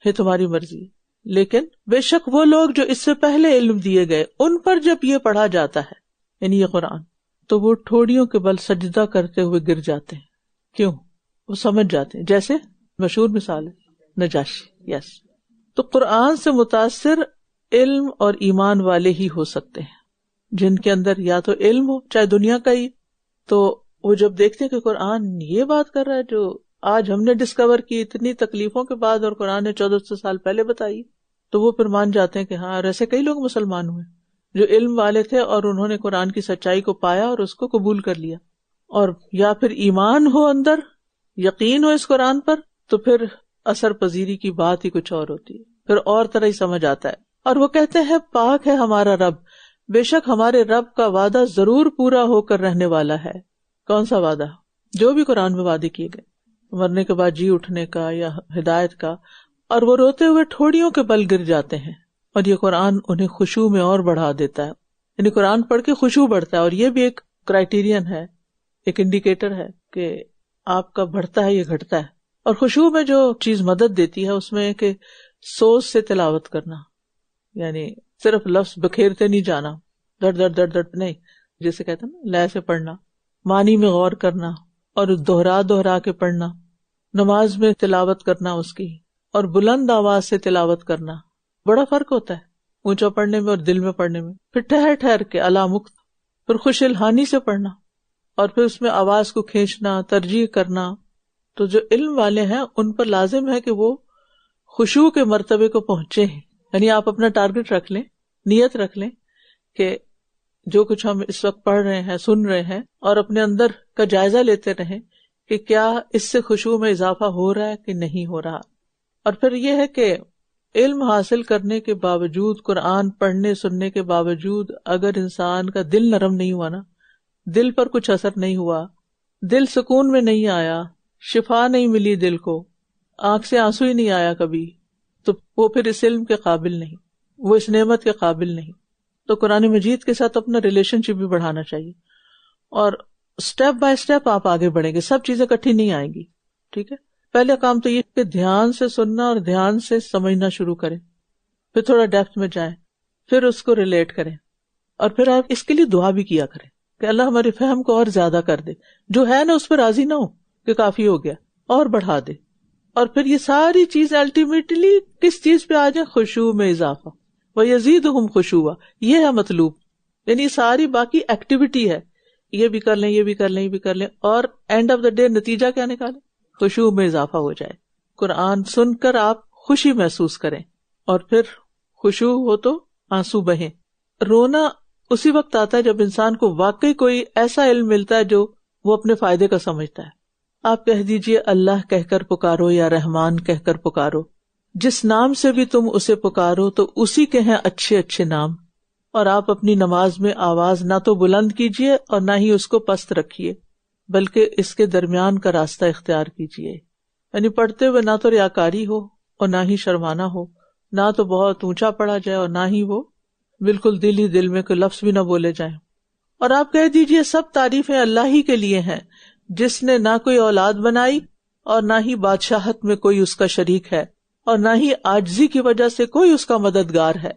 یہ تمہاری مرضی ہے، لیکن بے شک وہ لوگ جو اس سے پہلے علم دیے گئے ان پر جب یہ پڑھا جاتا ہے یعنی یہ قرآن، تو وہ ٹھوڑیوں کے بل سجدہ کرتے ہوئے گر جاتے ہیں. کیوں؟ وہ سمجھ جاتے ہیں. جیسے مشہور مثال ہے نجاشی. یس. تو قرآن سے متاثر علم اور ایمان والے ہی ہو سکتے ہیں جن کے اندر یا تو علم ہو چاہے دنیا کا ہی. تو وہ جب دیکھتے ہیں کہ قرآن یہ بات کر رہا ہے جو آج ہم نے ڈسکور کی اتنی تکلیفوں کے بعد اور قرآن نے 1400 سال پہلے بتائی، تو وہ پھر مان جاتے ہیں کہ ہاں. اور ایسے کئی لوگ مسلمان ہوئے جو علم والے تھے اور انہوں نے قرآن کی سچائی کو پایا اور اس کو قبول کر لیا. اور یا پھر ایمان ہو اندر، یقین ہو اس قرآن پر، تو پھر اثر پذیری کی بات ہی کچھ اور ہوتی ہے، پھر اور طرح ہی سمجھ آتا ہے. اور وہ کہتے ہیں پاک ہے ہمارا رب، بے شک ہمارے رب کا وعدہ ضرور پورا ہو کر رہنے والا ہے. کون سا وعدہ؟ جو بھی قرآن میں وعدے کیے گئے، مرنے کے بعد جی اٹھنے کا یا ہدایت کا. اور وہ روتے ہوئے ٹھوڑیوں کے بل گر جاتے ہیں، اور یہ قرآن انہیں خشوع میں اور بڑھا دیتا ہے. یعنی قرآن پڑھ کے خشوع بڑھتا ہے. اور یہ بھی ایک کرائیٹیرین ہے، ایک انڈیکیٹر ہے کہ آپ کا بڑھتا ہے یا گھٹتا ہے. اور خشوع میں جو چیز مدد دیتی ہے اس میں کہ سوچ سے تلاوت کرنا، یعنی صرف لفظ بکھیرتے نہیں جانا، دڑ دڑ دڑ دڑ نہیں، جیسے کہتے ہیں نا لے سے پڑھنا، معنی میں غور کرنا اور دوہرا دوہرا کے پڑھنا. نماز میں تلاوت کرنا اس کی، اور بلند آواز سے تلاوت کرنا. بڑا فرق ہوتا ہے اونچا پڑھنے میں اور دل میں پڑھنے میں. پھر ٹھہر ٹھہر کے علا مکت، پھر خوش الحانی سے پڑھنا، اور پھر اس میں آواز کو کھینچنا، ترجیح کرنا. تو جو علم والے ہیں ان پر لازم ہے کہ وہ خشوع کے مرتبے کو پہنچے ہیں. یعنی آپ اپنا ٹارگٹ رکھ لیں، نیت رکھ لیں کہ جو کچھ ہم اس وقت پڑھ رہے ہیں، سن رہے ہیں، اور اپنے اندر کا جائزہ لیتے رہیں کہ کیا اس سے خشوع میں اضافہ ہو رہا ہے کہ نہیں ہو رہا. اور پھر یہ ہے کہ علم حاصل کرنے کے باوجود، قرآن پڑھنے سننے کے باوجود اگر انسان کا دل نرم نہیں ہوا نا، دل پر کچھ اثر نہیں ہوا، دل سکون میں نہیں آیا، شفا نہیں ملی دل کو، آنکھ سے آنسو ہی نہیں آیا کبھی، تو وہ پھر اس علم کے قابل نہیں، وہ اس نعمت کے قابل نہیں. تو قرآن مجید کے ساتھ اپنا ریلیشن شپ بھی بڑھانا چاہیے، اور سٹیپ بائی سٹیپ آپ آگے بڑھیں گے. سب چیزیں اکٹھی نہیں آئیں گی. ٹھیک ہے، پہلے کام تو یہ کہ دھیان سے سننا اور دھیان سے سمجھنا شروع کریں، پھر تھوڑا ڈیپتھ میں جائیں، پھر اس کو ریلیٹ کریں، اور پھر آپ اس کے لیے دعا بھی کیا کریں کہ اللہ ہمارے فہم کو اور زیادہ کر دے، جو ہے نا اس پہ راضی نہ ہو کہ کافی ہو گیا، اور بڑھا دے. اور پھر یہ ساری چیز الٹیمیٹلی کس چیز پہ آ جائے؟ خشوع میں اضافہ. وَيَزِيدُهُمْ خُشُوعًا، یہ ہے مطلوب. یعنی ساری باقی ایکٹیویٹی ہے، یہ بھی کر لیں، یہ بھی کر لیں، یہ بھی کر لیں، اور اینڈ آف دا ڈے نتیجہ کیا نکالیں؟ خشوع میں اضافہ ہو جائے. قرآن سن کر آپ خوشی محسوس کریں، اور پھر خشوع ہو تو آنسو بہیں. رونا اسی وقت آتا ہے جب انسان کو واقعی کوئی ایسا علم ملتا ہے جو وہ اپنے فائدے کا سمجھتا ہے. آپ کہہ دیجئے اللہ کہہ کر پکارو یا رحمان کہہ کر پکارو، جس نام سے بھی تم اسے پکارو تو اسی کے ہیں اچھے اچھے نام. اور آپ اپنی نماز میں آواز نہ تو بلند کیجئے اور نہ ہی اس کو پست رکھیے، بلکہ اس کے درمیان کا راستہ اختیار کیجئے. یعنی پڑھتے ہوئے نہ تو ریاکاری ہو اور نہ ہی شرمانا ہو، نہ تو بہت اونچا پڑھا جائے اور نہ ہی وہ بالکل دل ہی دل میں کوئی لفظ بھی نہ بولے جائیں. اور آپ کہہ دیجئے سب تعریفیں اللہ ہی کے لیے ہیں، جس نے نہ کوئی اولاد بنائی اور نہ ہی بادشاہت میں کوئی اس کا شریک ہے، اور نہ ہی عاجزی کی وجہ سے کوئی اس کا مددگار ہے.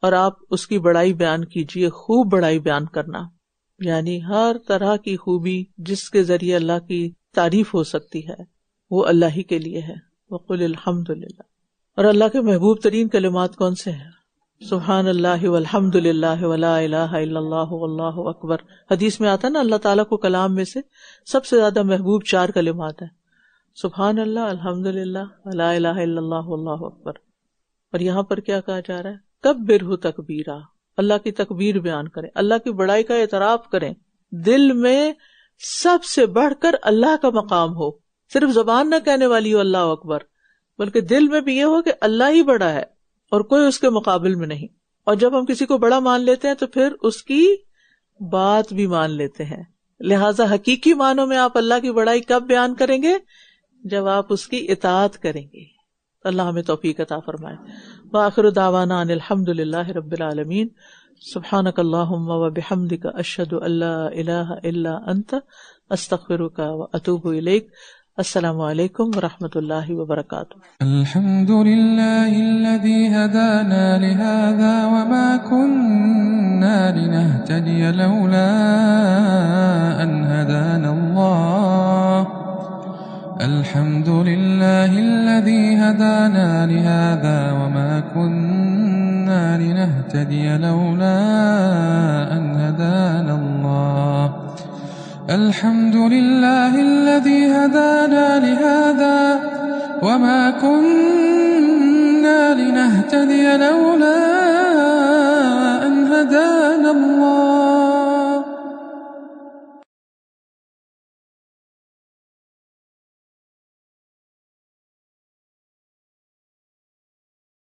اور آپ اس کی بڑائی بیان کیجئے، خوب بڑائی بیان کرنا، یعنی ہر طرح کی خوبی جس کے ذریعے اللہ کی تعریف ہو سکتی ہے وہ اللہ ہی کے لیے ہے. وقل الحمدللہ. اور اللہ کے محبوب ترین کلمات کون سے ہیں؟ سبحان اللہ والحمد للہ ولا الہ الا اللہ واللہ اکبر. حدیث میں آتا ہے نا اللہ تعالیٰ کو کلام میں سے سب سے زیادہ محبوب 4 کلمات ہیں، سبحان اللہ، الحمد للہ، لا الہ الا اللہ واللہ اکبر. اور یہاں پر کیا کہا جا رہا ہے؟ کبرہ تکبیرا، اللہ کی تکبیر بیان کریں، اللہ کی بڑائی کا اعتراف کریں، دل میں سب سے بڑھ کر اللہ کا مقام ہو، صرف زبان نہ کہنے والی ہو اللہ اکبر، بلکہ دل میں بھی یہ ہو کہ اللہ ہی بڑا ہے اور کوئی اس کے مقابل میں نہیں. اور جب ہم کسی کو بڑا مان لیتے ہیں تو پھر اس کی بات بھی مان لیتے ہیں. لہٰذا حقیقی معنوں میں آپ اللہ کی بڑائی کب بیان کریں گے؟ جب آپ اس کی اطاعت کریں گے. اللہ ہمیں توفیق عطا فرمائے. وآخر دعوانا ان الحمد للہ رب العالمین. سبحانک اللہم وبحمدک اشہد ان لا الہ الا انت استغفرک واتوب الیک. السلام علیکم ورحمۃ اللہ وبرکاتہ. الحمد للہ الذی ہدانا لہذا وما كنا لنهتدی لولا ان هدانا اللہ. الحمد للہ الذی ہدانا لہذا وما كنا لنهتدی لولا ان هدانا اللہ. الحمد للہ الذی ہدانا لہذا وما كنا لنهتدی لولا ان هدانا اللہ.